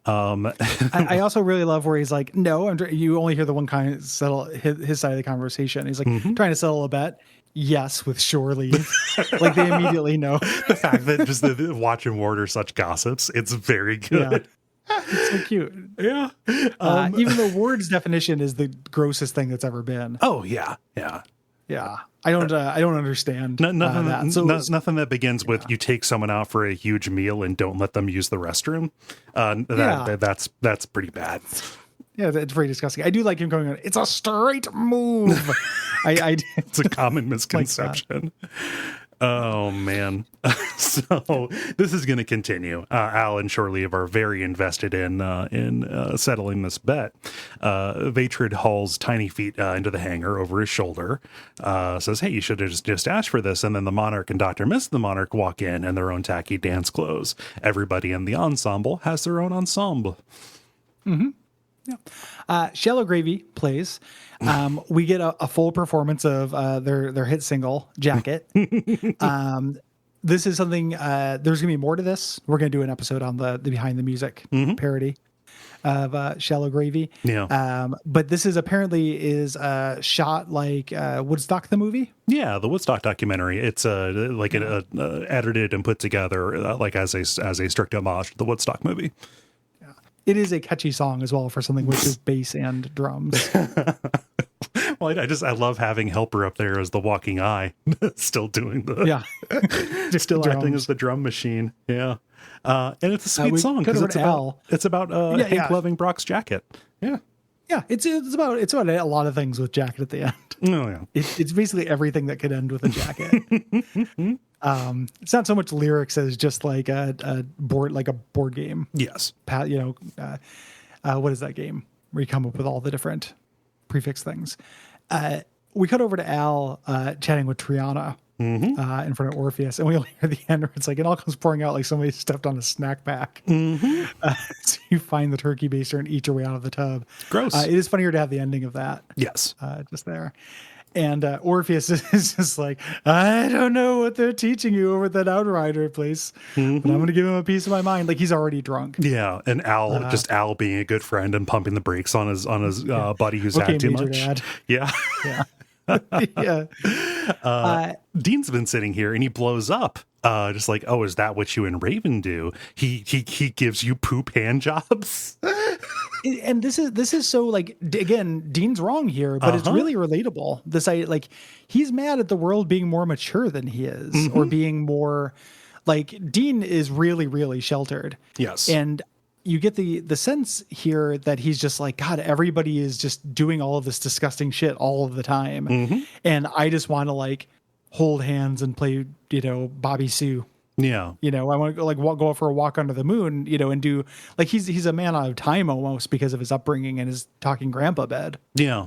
I also really love where he's like, no, you only hear the one kind of settle his side of the conversation. He's like trying to settle a bet. Yes, with Shore Leave. Like, they immediately know. The fact that just the Watch and Ward are such gossips, it's very good. Yeah. It's so cute. Yeah. Even though Ward's definition is the grossest thing that's ever been. Oh yeah. Yeah. Yeah. I don't understand nothing that. So nothing that begins with you take someone out for a huge meal and don't let them use the restroom. That's pretty bad. Yeah, it's very disgusting. I do like him going on, it's a straight move. It's a common misconception. Like, oh man. So this is going to continue. Al and Shore Leave are very invested in settling this bet. Vatrid hauls Tiny Feet into the hangar over his shoulder, says, hey, you should have just asked for this. And then the Monarch and Dr. Miss the Monarch walk in their own tacky dance clothes. Everybody in the ensemble has their own ensemble. Yeah. Shallow Gravy plays. We get a full performance of their hit single, Jacket. This is something, there's going to be more to this. We're going to do an episode on the Behind the Music parody of Shallow Gravy. Yeah. But this is apparently shot like Woodstock the movie. Yeah, the Woodstock documentary. It's edited and put together as a strict homage to the Woodstock movie. It is a catchy song as well for something which is bass and drums. Well, I love having Helper up there as the walking eye, still doing just still drums. Acting as the drum machine. Yeah, and it's a sweet song because it's about Hank loving Brock's jacket. Yeah, yeah, it's about a lot of things with Jacket at the end. Oh yeah, it's basically everything that could end with a jacket. It's not so much lyrics as just like a board game. Yes. What is that game where you come up with all the different prefix things? We cut over to Al chatting with Triana in front of Orpheus, and we only hear the end where it's like it all comes pouring out like somebody stepped on a snack pack. So you find the turkey baster and eat your way out of the tub. Gross. It is funnier to have the ending of that. Yes. Just there. And Orpheus is just like, I don't know what they're teaching you over at that Outrider place, but I'm going to give him a piece of my mind. Like, he's already drunk. Yeah, and Al being a good friend and pumping the brakes on his buddy who's had too much. Dad. Yeah, yeah. Dean's been sitting here and he blows up. Just like, oh, is that what you and Raven do? He gives you poop hand jobs. And this is so, like, again, Dean's wrong here, but it's really relatable. He's mad at the world being more mature than he is, or being more like Dean is really, really sheltered. Yes. And you get the sense here that he's just like, God, everybody is just doing all of this disgusting shit all of the time. And I just want to like hold hands and play, Bobby Sue. Yeah. I want to go for a walk under the moon, and do like, he's a man out of time almost because of his upbringing and his talking grandpa bed. Yeah.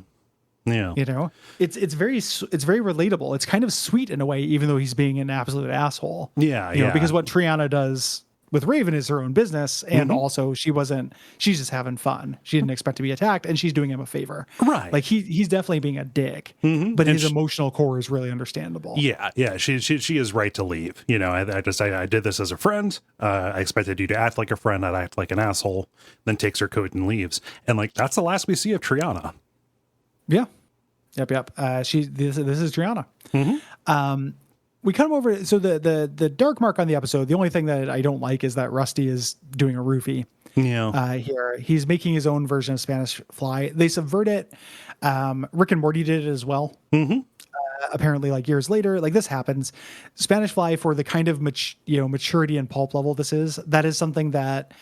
Yeah. You know, it's very relatable. It's kind of sweet in a way, even though he's being an absolute asshole. Yeah. You know, because what Triana does with Raven is her own business. And also she's just having fun. She didn't expect to be attacked, and she's doing him a favor. Right. Like he's definitely being a dick, but his emotional core is really understandable. Yeah. Yeah. She is right to leave. You know, I did this as a friend. I expected you to act like a friend. I'd act like an asshole, then takes her coat and leaves. And like, that's the last we see of Triana. Yeah. Yep. This is Triana. We come over. So the dark mark on the episode, the only thing that I don't like is that Rusty is doing a roofie. Yeah. Here he's making his own version of Spanish Fly. They subvert it. Rick and Morty did it as well. Apparently, like years later, like this happens. Spanish Fly, for the kind of maturity and pulp level this is, that is something that,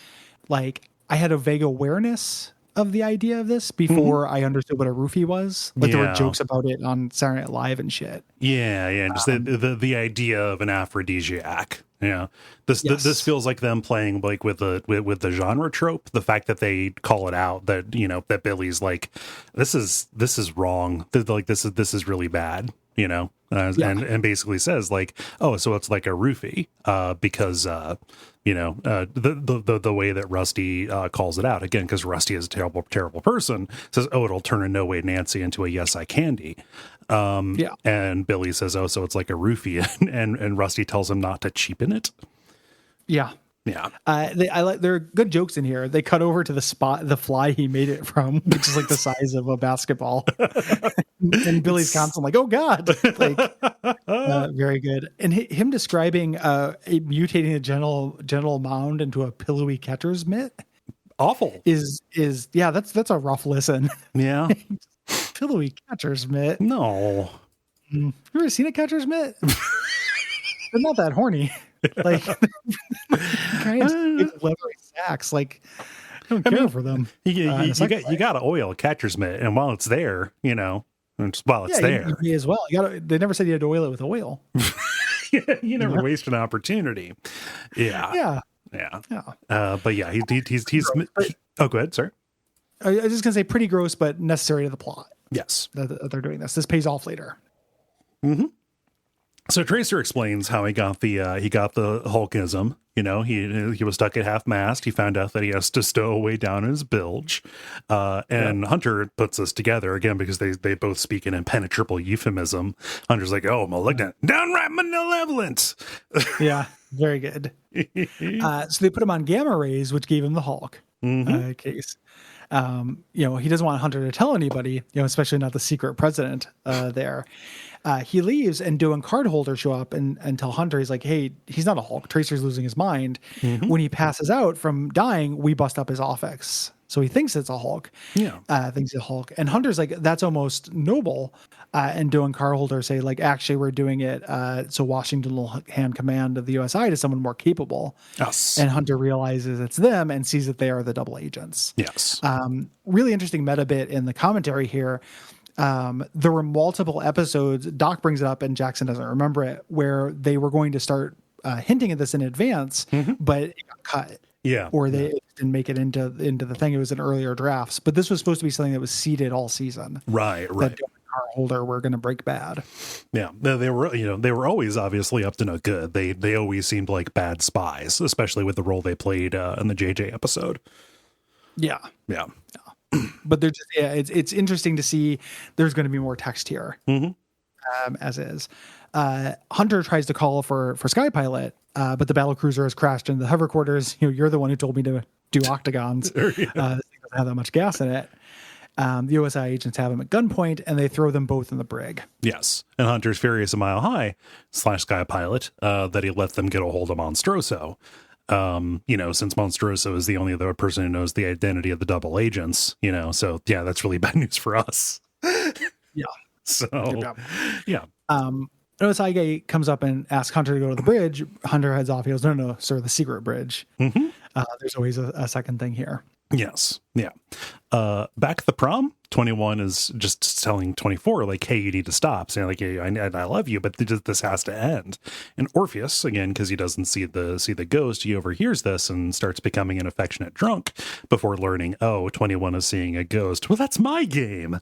like, I had a vague awareness of the idea of this before I understood what a roofie was. Like there were jokes about it on Saturday Night Live and shit. Yeah, just the idea of an aphrodisiac. Yeah, this feels like them playing like with the genre trope. The fact that they call it out, that that Billy's like, this is wrong. Like this is really bad. And basically says like, oh, so it's like a roofie because the way that Rusty calls it out, again, because Rusty is a terrible person, says, oh, it'll turn a no way Nancy into a yes I candy. And Billy says, oh, so it's like a roofie, and Rusty tells him not to cheapen it. Yeah. There are good jokes in here. They cut over to the fly he made it from, which is like the size of a basketball. And Billy's constantly like, oh God, like, very good. And him describing mutating a genital mound into a pillowy catcher's mitt. Awful. Is that's a rough listen. Yeah. Pillowy catcher's mitt. No. You ever seen a catcher's mitt? They're not that horny. Like kind of leathery sacks. Like I don't care for them. You got to oil a catcher's mitt, and while it's there, there. You may as well. They never said you had to oil it with oil. You never waste an opportunity. Yeah. But yeah, he's. Oh, go ahead, sir. I was just gonna say pretty gross, but necessary to the plot. Yes, that they're doing this. This pays off later. So Tracer explains how he got the Hulkism. He was stuck at half mast. He found out that he has to stow away down his bilge. And Hunter puts this together again because they both speak in impenetrable euphemism. Hunter's like, oh, malignant, downright malevolent. Yeah, very good. So they put him on gamma rays, which gave him the Hulk case. He doesn't want Hunter to tell anybody, especially not the secret president there. He leaves, and Doe and Cardholder show up and tell Hunter, he's like, hey, he's not a Hulk. Tracer's losing his mind. When he passes out from dying, we bust up his office. So he thinks it's a Hulk. Thinks it's a Hulk. And Hunter's like, that's almost noble. And Doe and Cardholder say, like, actually, we're doing it so Washington will hand command of the USI to someone more capable. Yes. And Hunter realizes it's them and sees that they are the double agents. Yes. Really interesting meta bit in the commentary here. There were multiple episodes, Doc brings it up and Jackson doesn't remember it, where they were going to start hinting at this in advance, but it got cut. Yeah. Or they didn't make it into the thing. It was in earlier drafts, but this was supposed to be something that was seeded all season. Right. That Holder were going to break bad. Yeah. They were always obviously up to no good. They always seemed like bad spies, especially with the role they played in the JJ episode. Yeah. But they're just, it's interesting to see there's going to be more text here, as is. Hunter tries to call for Sky Pilot, but the battle cruiser has crashed into the hover quarters. You're the one who told me to do octagons. This thing doesn't have that much gas in it. The USI agents have him at gunpoint, and they throw them both in the brig. Yes, and Hunter's furious a mile high / Sky Pilot that he let them get a hold of Monstroso. Since Monstroso is the only other person who knows the identity of the double agents, so yeah, that's really bad news for us. Yeah. So, yeah. OSI comes up and asks Hunter to go to the bridge. Hunter heads off. He goes, no, sir, the secret bridge. There's always a second thing here. Yes. Yeah. Back at the prom, 21 is just telling 24, like, hey, you need to stop. Saying, like, hey, I love you, but this has to end. And Orpheus, again, because he doesn't see the ghost, he overhears this and starts becoming an affectionate drunk before learning, oh, 21 is seeing a ghost. Well, that's my game.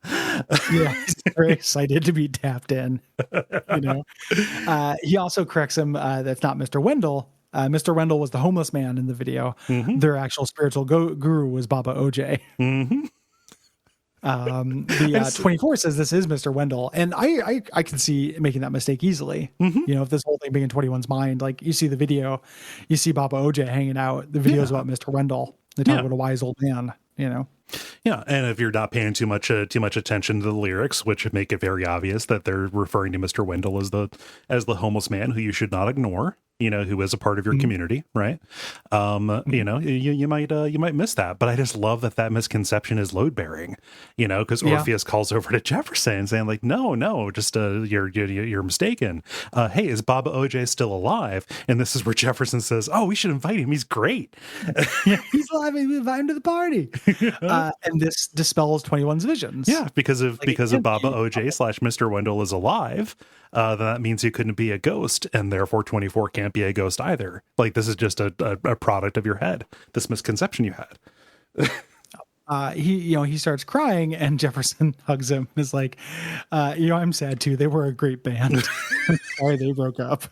Yeah, he's very excited to be tapped in. He also corrects him that's not Mr. Wendell. Mr. Wendell was the homeless man in the video. Mm-hmm. Their actual spiritual guru was Baba OJ. Mm-hmm. 24 says this is Mr. Wendell, and I can see making that mistake easily. Mm-hmm. If this whole thing being in 21's mind, like you see the video, you see Baba OJ hanging out. The video is about Mr. Wendell. They talk about a wise old man. Yeah, and if you're not paying too much attention to the lyrics, which make it very obvious that they're referring to Mr. Wendell as the homeless man who you should not ignore, who is a part of your community, right? You might miss that, but I just love that misconception is load bearing, because Orpheus calls over to Jefferson saying, like, no, just you're mistaken. Hey, is Baba OJ still alive? And this is where Jefferson says, oh, we should invite him. He's great. Yeah, he's alive. We invite him to the party. And this dispels 21's visions. Yeah, because of Baba OJ / Mr. Wendell is alive, then that means he couldn't be a ghost, and therefore 24 can't be a ghost either. Like, this is just a product of your head, this misconception you had. He starts crying, and Jefferson hugs him and is like, I'm sad too. They were a great band. Sorry they broke up.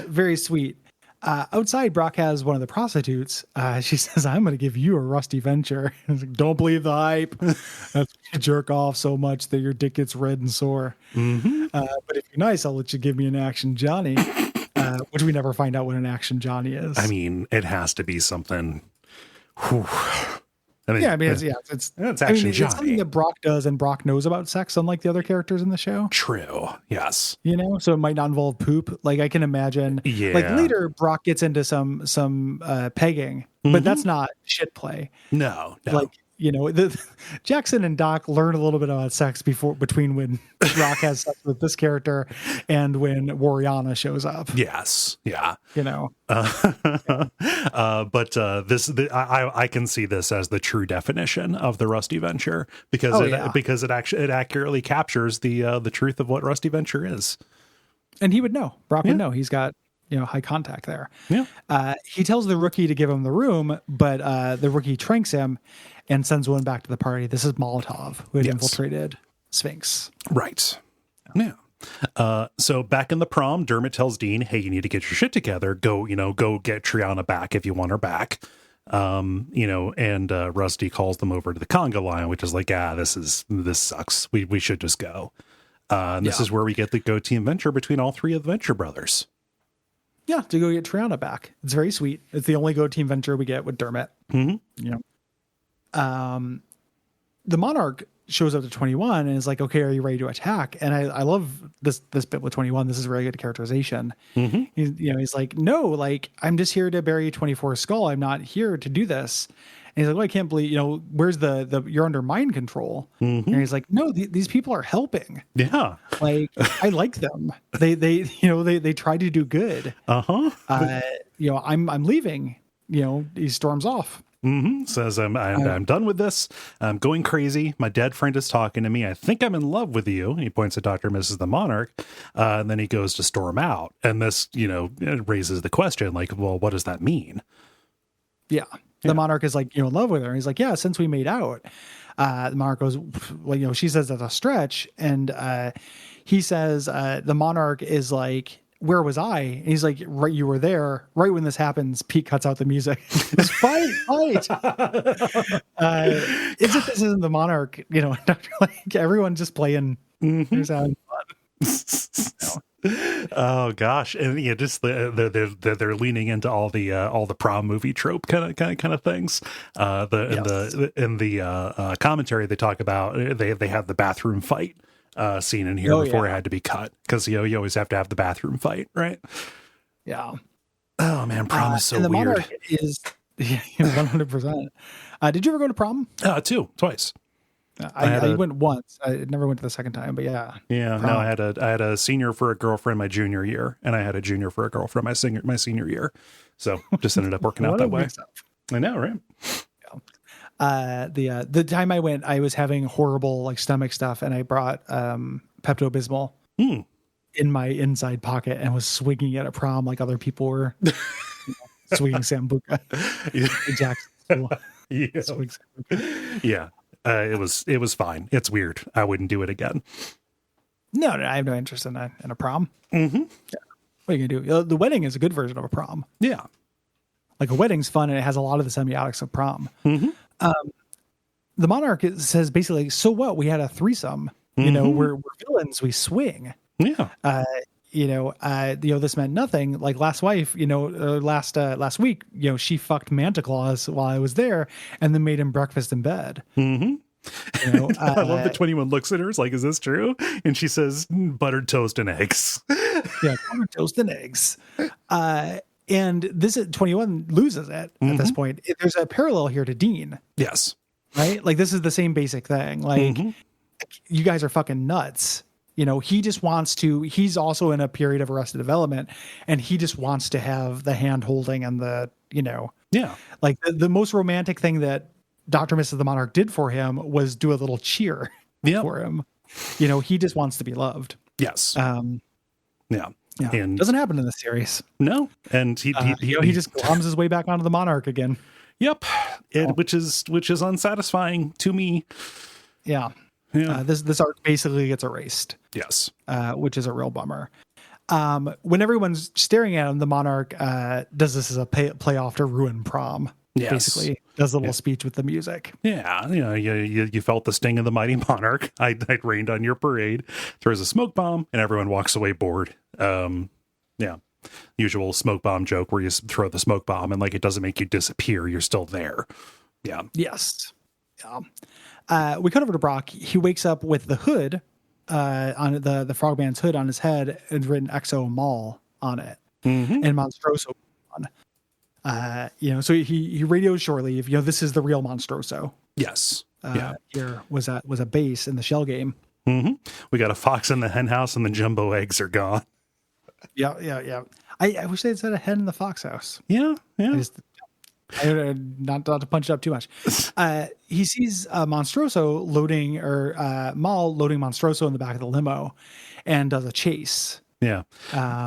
Very sweet. Outside, Brock has one of the prostitutes. She says, I'm going to give you a rusty venture. Like, don't believe the hype. That's you jerk off so much that your dick gets red and sore. Mm-hmm. But if you're nice, I'll let you give me an Action Johnny, which we never find out what an Action Johnny is. I mean, it has to be something. Whew. It's Action Johnny. It's something that Brock does, and Brock knows about sex, unlike the other characters in the show. True. Yes. So it might not involve poop. Like, I can imagine. Yeah. Like, later, Brock gets into some pegging, but that's not shit play. No. Like, Jackson and Doc learn a little bit about sex between when Brock has sex with this character and when Wariana shows up. Yes. Yeah. I can see this as the true definition of the Rusty Venture because it accurately captures the truth of what Rusty Venture is. And he would know. Brock would know. He's got high contact there. Yeah. He tells the rookie to give him the room, but the rookie tranks him and sends one back to the party. This is Molotov, who had infiltrated Sphinx. Right. Yeah. So back in the prom, Dermot tells Dean, hey, you need to get your shit together. Go get Triana back if you want her back. And Rusty calls them over to the conga line, which is like, this sucks. We should just go. And this is where we get the go team venture between all three of the Venture brothers. Yeah, to go get Triana back. It's very sweet. It's the only go team venture we get with Dermot. Mm-hmm. The Monarch shows up to 21 and is like, okay, are you ready to attack? And I love this bit with 21. This is very good characterization. Mm-hmm. He's like, no, like, I'm just here to bury 24's skull. I'm not here to do this. And he's like, well, I can't believe, where's the you're under mind control. Mm-hmm. And he's like, no, these people are helping. Yeah. Like, I like them. They try to do good. Uh-huh. I'm leaving. He storms off. Mm-hmm. Says, I'm done with this. I'm going crazy. My dead friend is talking to me. I think I'm in love with you. And he points at Dr. and Mrs. the Monarch. And then he goes to storm out. And this, raises the question, like, well, what does that mean? Yeah. The Monarch is like, in love with her. And he's like, yeah, since we made out. The Monarch goes, well, she says that's a stretch. And he says, the Monarch is like, where was I? And he's like, right, you were there. Right when this happens, Pete cuts out the music. It's fight. This isn't the Monarch, like everyone just playing. Mm-hmm. Just having fun. Oh gosh, and just they're leaning into all the prom movie trope kind of things. In the commentary they talk about they have the bathroom fight scene in here before it had to be cut because you always have to have the bathroom fight, right? Yeah. Oh man, prom is so and the weird. Monarch is 100%. Did you ever go to prom? Twice. I went once. I never went to the second time, but yeah. Yeah, no, I had a senior for a girlfriend my junior year, and I had a junior for a girlfriend my senior year. So just ended up working out that way. I know, right? The time I went, I was having horrible like stomach stuff, and I brought Pepto-Bismol in my inside pocket and was swinging it at prom like other people were swinging Sambuca. In Jackson School. Yeah. It was fine. It's weird. I wouldn't do it again. No, I have no interest in a prom. Mm-hmm. Yeah. What are you gonna do? The wedding is a good version of a prom. Yeah. Like a wedding's fun, and it has a lot of the semiotics of prom. Mm-hmm. The monarch says basically, so what? We had a threesome. You know, we're villains. We swing. Yeah. This meant nothing. Like last wife, last week, she fucked Manta Claus while I was there, and then made him breakfast in bed. Mm-hmm. I love that 21 looks at her. It's like, is this true? And she says, buttered toast and eggs. Yeah, buttered toast and eggs. And this 21 loses it at this point. There's a parallel here to Dean. Yes. Right? Like this is the same basic thing. Like you guys are fucking nuts. He just wants to, he's also in a period of arrested development, and he just wants to have the hand holding and like the most romantic thing that Dr. Mrs. the Monarch did for him was do a little cheer for him. He just wants to be loved. Yes. Yeah. And doesn't happen in the series. No. And he just climbs his way back onto the Monarch again. Yep. Which is unsatisfying to me. Yeah. This arc basically gets erased. Yes. Which is a real bummer. When everyone's staring at him, the Monarch does this as a play off to ruin prom. Yes. Basically, does a little speech with the music. Yeah, you felt the sting of the mighty monarch. I rained on your parade. Throws a smoke bomb, and everyone walks away bored. Usual smoke bomb joke where you throw the smoke bomb and like it doesn't make you disappear. You're still there. Yeah. Yes. Yeah. We cut over to Brock. He wakes up with the hood on the Frogman's hood on his head and written XO Mall on it, and Monstroso on. So he radios Shore Leave. This is the real Monstroso. Yes. Here was a base in the shell game. We got a fox in the hen house, and the jumbo eggs are gone. Yeah. I wish they'd said a hen in the fox house. Yeah. Not to punch it up too much. He sees Monstroso loading Maul loading Monstroso in the back of the limo, and does a chase. Yeah.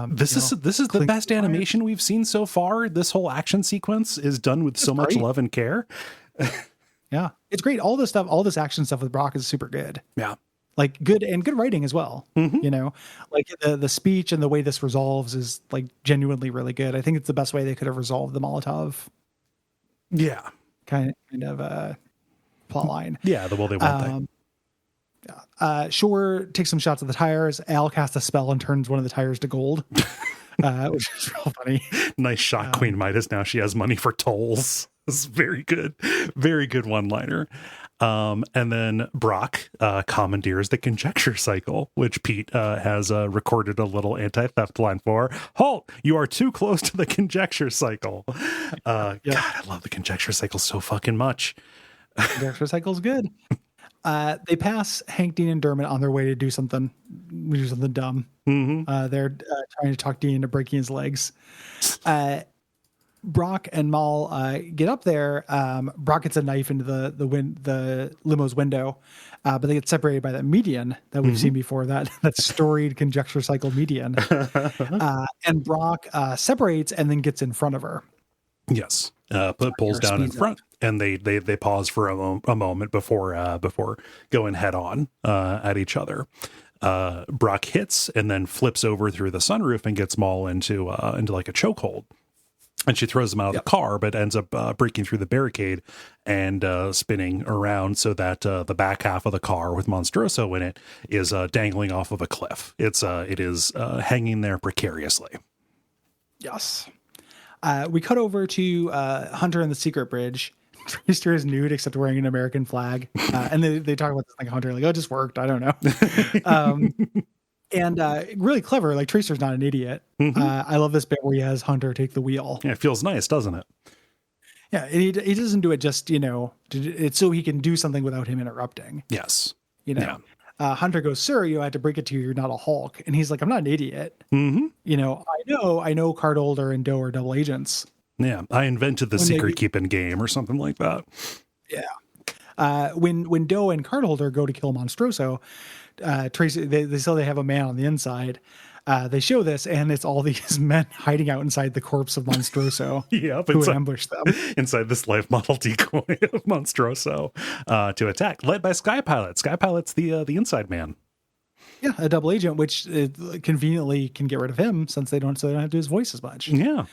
This is the best animation we've seen so far. This whole action sequence is done with so much love and care. Yeah. It's great. All this action stuff with Brock is super good. Yeah. Like good writing as well. Like the speech and the way this resolves is like genuinely really good. I think it's the best way they could have resolved the Molotov. Yeah. Kind of plot line. Yeah. The way they want Shore takes some shots of the tires. Al casts a spell and turns one of the tires to gold, which is real funny. Nice shot, Queen Midas. Now she has money for tolls. This is very good. Very good one-liner. And then Brock commandeers the conjecture cycle, which Pete has recorded a little anti-theft line for. Halt! You are too close to the conjecture cycle. God, I love the conjecture cycle so fucking much. Conjecture cycle's good. They pass Hank, Dean, and Dermot on their way to do something dumb. They're trying to talk Dean into breaking his legs. Brock and Maul get up there. Brock gets a knife into the limo's window, but they get separated by that median that we've seen before, that storied conjecture cycle median. And Brock separates and then gets in front of her. Yes. Pulls down in front, and they pause for a moment before going head on at each other. Brock hits and then flips over through the sunroof and gets Maul into like a chokehold. And she throws him out of the car, but ends up breaking through the barricade and spinning around so that the back half of the car with Monstroso in it is dangling off of a cliff. It is hanging there precariously. Yes. We cut over to Hunter and the secret bridge. Tracer is nude except wearing an American flag. And they talk about this like Hunter, like, oh, it just worked. I don't know. And really clever. Like Tracer's not an idiot. I love this bit where he has Hunter take the wheel. Yeah, it feels nice, doesn't it? Yeah, and he doesn't do it just, it's so he can do something without him interrupting. Yes. Hunter goes, sir, I had to break it to you. You're not a Hulk. And he's like, I'm not an idiot. I know Cardolder and Doe are double agents. Yeah, I invented the secret keeping game or something like that. Yeah. When Doe and Cardholder go to kill Monstroso, Tracy, they say they have a man on the inside. They show this, and it's all these men hiding out inside the corpse of Monstroso who ambush them. Inside this life model decoy of Monstroso to attack, led by Sky Pilot. Sky Pilot's the inside man. Yeah, a double agent, which conveniently can get rid of him since they don't have to do his voice as much. Yeah.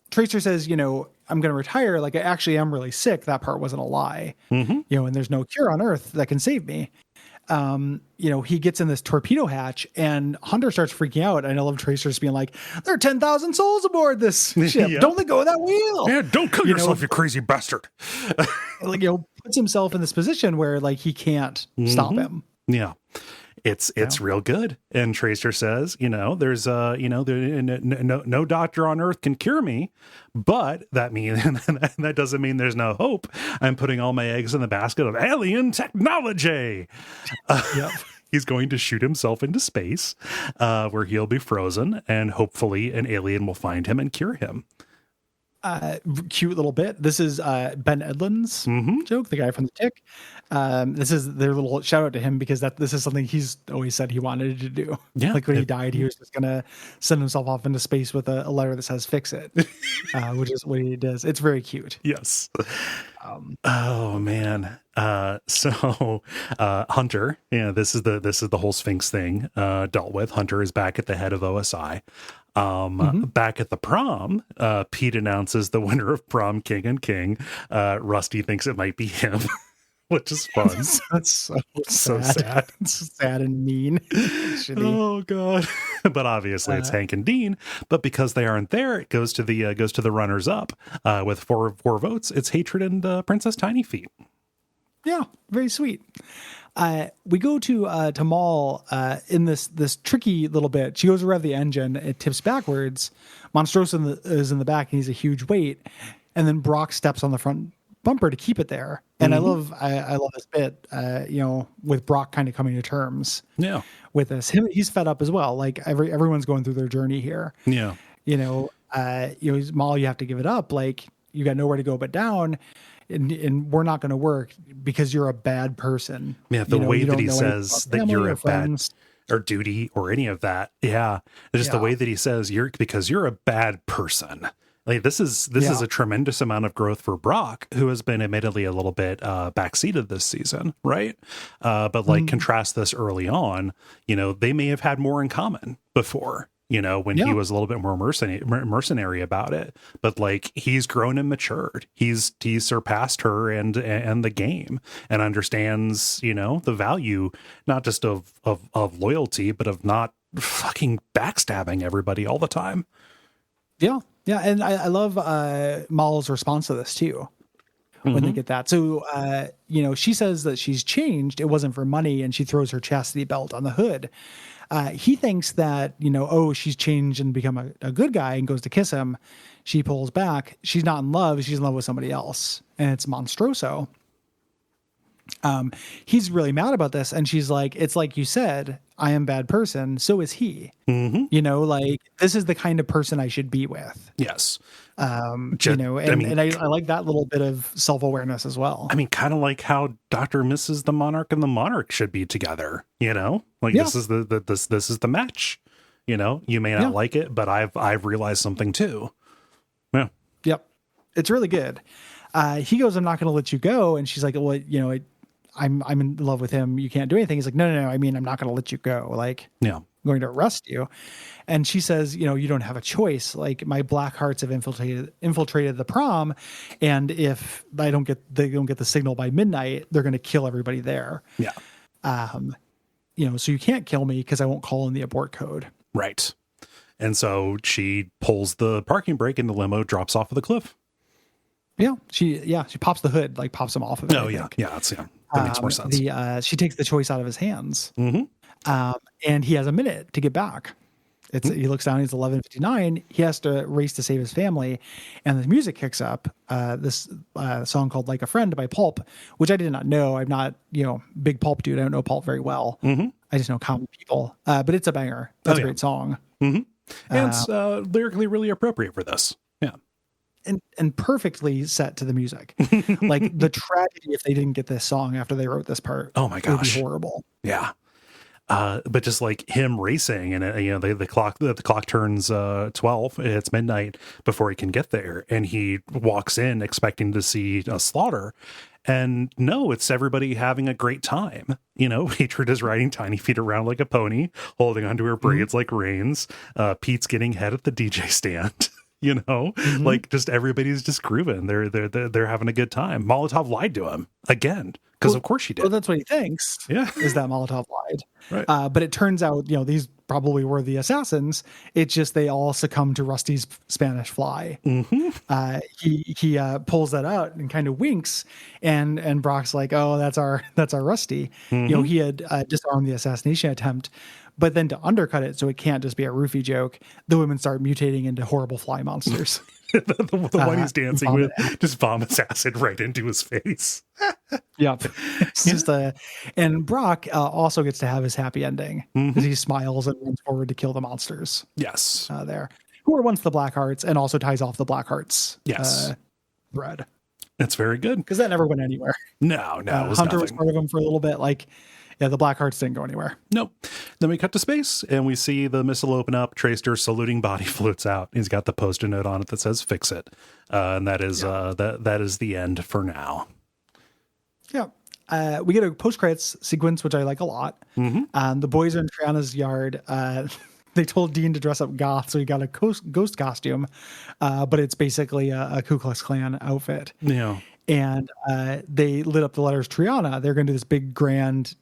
Tracer says, I'm going to retire. Like, I actually am really sick. That part wasn't a lie. And there's no cure on Earth that can save me. He gets in this torpedo hatch, and Hunter starts freaking out. And I love Tracer's being like, there are 10,000 souls aboard this ship. Yeah. Don't let go of that wheel. Yeah, don't kill yourself, you crazy bastard. Puts himself in this position where, like, he can't stop him. Yeah. It's real good. And Tracer says, there's no doctor on Earth can cure me, but that doesn't mean there's no hope. I'm putting all my eggs in the basket of alien technology. He's going to shoot himself into space, where he'll be frozen, and hopefully an alien will find him and cure him. Cute little bit. This is Ben Edlund's joke, the guy from The Tick. This is their little shout out to him because this is something he's always said he wanted to do. Yeah, like when he died, he was just gonna send himself off into space with a letter that says "fix it," which is what he does. It's very cute. Yes. Oh man. So Hunter, this is the whole Sphinx thing dealt with. Hunter is back at the head of OSI. Back at the prom, Pete announces the winner of prom, King and King. Rusty thinks it might be him, which is fun. That's so sad. It's sad and mean. Oh god! But obviously it's Hank and Dean. But because they aren't there, it goes to the runners up with four votes. It's Hatred and Princess Tiny Feet. Yeah, very sweet. We go to Maul in this tricky little bit. She goes to rev the engine. It tips backwards. Monstroso is in the back, and he's a huge weight. And then Brock steps on the front bumper to keep it there. And I love this bit, with Brock kind of coming to terms with this. He's fed up as well. Like everyone's going through their journey here. Yeah. Maul, you have to give it up. Like you got nowhere to go but down. And we're not going to work because you're a bad person. Yeah, the way that he says that you're a bad or duty or any of that. Yeah, just the way that he says because you're a bad person. Like this is a tremendous amount of growth for Brock, who has been admittedly a little bit backseated this season, right? But contrast this early on, they may have had more in common before. When he was a little bit more mercenary about it, but like he's grown and matured. He's surpassed her and the game and understands, the value, not just of loyalty, but of not fucking backstabbing everybody all the time. Yeah. Yeah. And I love Maul's response to this too. When they get that. So, she says that she's changed. It wasn't for money. And she throws her chastity belt on the hood. He thinks that, she's changed and become a good guy and goes to kiss him. She pulls back. She's not in love. She's in love with somebody else. And it's Monstroso. He's really mad about this. And she's like, it's like you said, I am a bad person. So is he. This is the kind of person I should be with. Yes. I like that little bit of self-awareness as well. I mean, kind of like how Dr. and Mrs. the Monarch and the Monarch should be together, this is the match, you may not like it, but I've realized something too. Yeah. Yep. It's really good. He goes, I'm not going to let you go. And she's like, well, I'm in love with him. You can't do anything. He's like, no. I mean, I'm not going to let you go. Like, I'm going to arrest you. And she says, you don't have a choice. Like my black hearts have infiltrated the prom. And if they don't get the signal by midnight, they're going to kill everybody there. Yeah. So you can't kill me because I won't call in the abort code. Right. And so she pulls the parking brake and the limo drops off of the cliff. Yeah. She pops the hood, like pops him off of it. Oh yeah. Yeah. That makes more sense. She takes the choice out of his hands. And he has a minute to get back. He looks down, he's 11:59. He has to race to save his family. And the music kicks up, this song called Like a Friend by Pulp, which I did not know. I'm not, big Pulp dude. I don't know Pulp very well. I just know common people. But it's a banger. That's a great song. And it's lyrically really appropriate for this. Yeah. and perfectly set to the music. Like the tragedy if they didn't get this song after they wrote this part. Oh my It would be gosh. horrible. Yeah. But just like him racing, and the clock turns 12. It's midnight before he can get there, and he walks in expecting to see a slaughter, and no, it's everybody having a great time. Hatred is riding Tiny Feet around like a pony, holding onto her braids like reins. Pete's getting head at the DJ stand. Like just everybody's just grooving. They're having a good time. Molotov lied to him again. Because of course she did. Well, that's what he thinks. Yeah. Is that Molotov lied. Right. But it turns out, these probably were the assassins. It's just they all succumb to Rusty's Spanish fly. Mm-hmm. He pulls that out and kind of winks, and Brock's like, "Oh, that's our Rusty." Mm-hmm. He had disarmed the assassination attempt, but then to undercut it so it can't just be a roofie joke, the women start mutating into horrible fly monsters. the one he's dancing with just vomits acid right into his face. Yep. It's just and Brock also gets to have his happy ending because he smiles and runs forward to kill the monsters. Yes. There. Who were once the Black Hearts, and also ties off the Black Hearts thread. It's very good. Because that never went anywhere. No. It was Hunter nothing. was part of him for a little bit. The Black Hearts didn't go anywhere. Nope. Then we cut to space and we see the missile open up. Traster's saluting body floats out. He's got the post-it note on it that says "Fix it," and that is that is the end for now. Yeah. We get a post-credits sequence, which I like a lot. The boys are in Triana's yard. They told Dean to dress up goth, so he got a ghost costume, but it's basically a Ku Klux Klan outfit. Yeah. And they lit up the letters Triana. They're going to do this big, grand,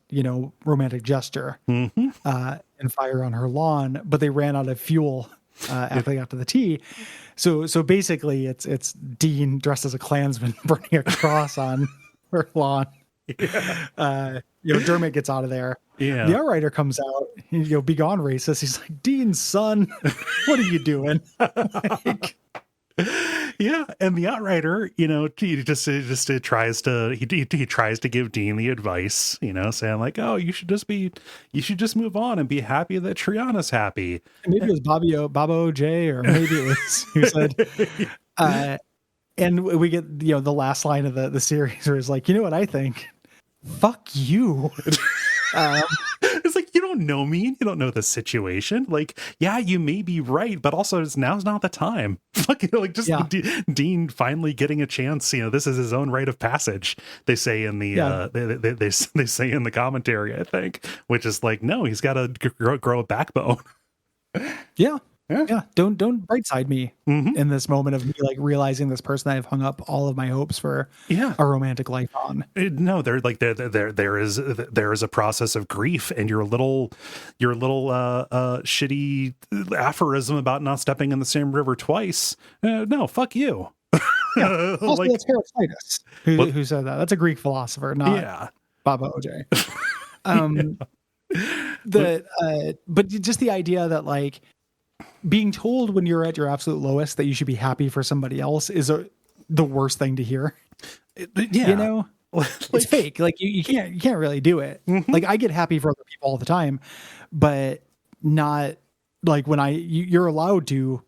romantic gesture and fire on her lawn. But they ran out of fuel after they got to the tee. So basically, it's Dean dressed as a Klansman burning a cross on her lawn. Yeah. Dermot gets out of there. Yeah. The outrider comes out. Be gone, racist. He's like, Dean's son, what are you doing? Yeah, and the outrider, he just tries to give Dean the advice, saying like, "Oh, you should just move on and be happy that Triana's happy." And maybe it was Bobo J, or maybe it was who said. And we get the last line of the series where it's like, you know what I think? Fuck you. It's like, you don't know me, you don't know the situation. Like, yeah, you may be right, but also now's not the time. Dean finally getting a chance. This is his own rite of passage. They say in the they say in the commentary, I think, which is like, no, he's got to grow a backbone. Yeah. Don't brightside me in this moment of me realizing this person I've hung up all of my hopes for a romantic life on. No, there is a process of grief, and your little shitty aphorism about not stepping in the same river twice. No, fuck you. Yeah. Also, that's Heraclitus who said that. That's a Greek philosopher, not Baba OJ. But just the idea that being told when you're at your absolute lowest that you should be happy for somebody else is the worst thing to hear. It's fake. You can't really do it. I get happy for other people all the time, but not when you're allowed to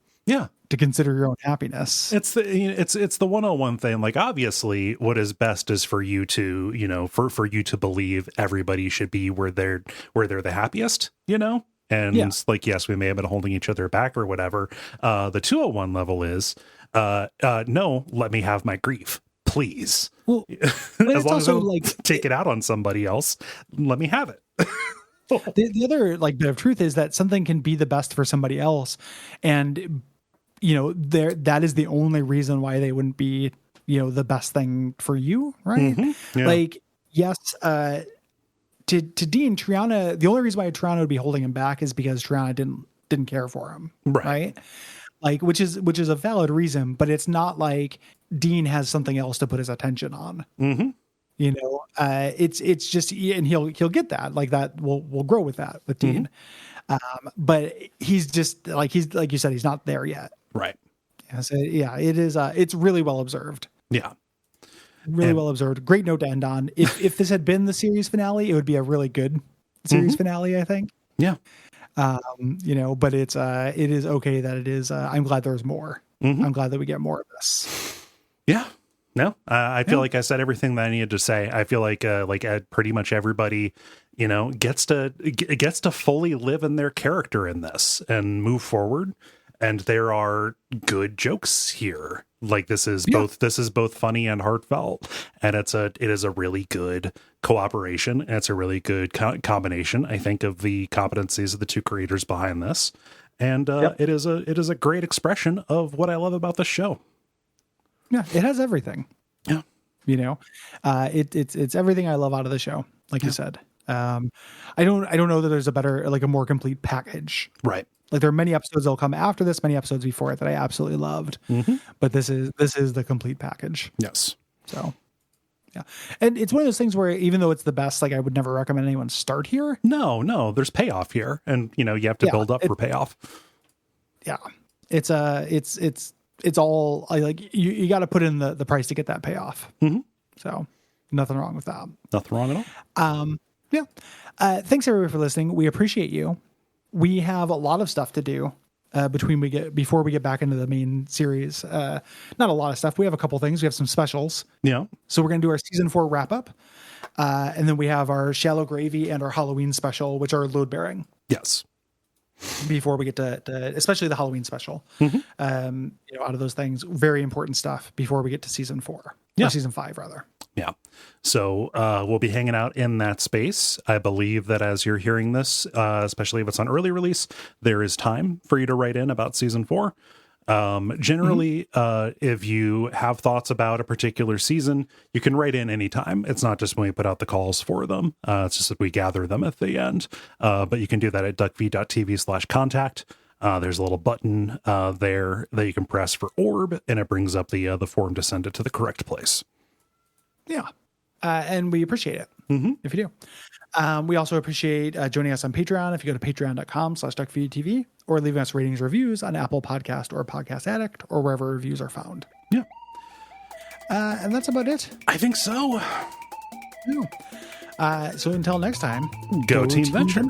consider your own happiness. It's the 101 thing. Obviously what is best is for you to, for you to believe everybody should be where they're the happiest, And yes, we may have been holding each other back or whatever. The 201 level is, no, let me have my grief, please. Well, as long as I don't take it out on somebody else, let me have it. The other bit of truth is that something can be the best for somebody else, and that is the only reason why they wouldn't be the best thing for you, right? Yes. To Dean, Triana, the only reason why Triana would be holding him back is because Triana didn't care for him, right? Which is a valid reason, but it's not like Dean has something else to put his attention on. It's just, and he'll get that, that we'll grow with that with Dean, but he's just he's like you said, he's not there yet, right? So it is. It's really well observed. Yeah. Really well observed. Great note to end on. If this had been the series finale, it would be a really good series finale, I think. Yeah. But it is okay that it is. I'm glad there's more. I'm glad that we get more of this. Yeah. No, I feel like I said everything that I needed to say. I feel like pretty much everybody, gets to fully live in their character in this and move forward. And there are good jokes here. Like this is both funny and heartfelt, and it is a really good cooperation. And it's a really good combination, I think, of the competencies of the two creators behind this. And it is a great expression of what I love about the show. Yeah, it has everything. Yeah, it's everything I love out of the show. Like you said, I don't know that there's a more complete package. Right. Like there are many episodes that'll come after this, many episodes before it that I absolutely loved. But this is the complete package. Yes. So, yeah, and it's one of those things where even though it's the best, like I would never recommend anyone start here. No, there's payoff here, and you have to build up for payoff. Yeah, it's all like you got to put in the price to get that payoff. So nothing wrong with that. Nothing wrong at all. Yeah. Thanks everybody for listening. We appreciate you. We have a lot of stuff to do before we get back into the main series. Not a lot of stuff. We have a couple things. We have some specials. Yeah. So we're going to do our season 4 wrap up. And then we have our Shallow Gravy and our Halloween special, which are load bearing. Yes. Before we get to especially the Halloween special, out of those things, very important stuff before we get to season 4, or season 5 rather. Yeah. So we'll be hanging out in that space. I believe that as you're hearing this, especially if it's on early release, there is time for you to write in about season 4. Generally, if you have thoughts about a particular season, you can write in anytime. It's not just when we put out the calls for them. It's just that we gather them at the end. But you can do that at Duckfeed.tv/contact. There's a little button there that you can press for orb, and it brings up the form to send it to the correct place. Yeah. And we appreciate it if you do. We also appreciate joining us on Patreon. If you go to patreon.com/Duckfeed.tv or leaving us ratings, reviews on Apple Podcast or Podcast Addict or wherever reviews are found. Yeah. And that's about it. I think so. Yeah. So until next time, go Team Venture.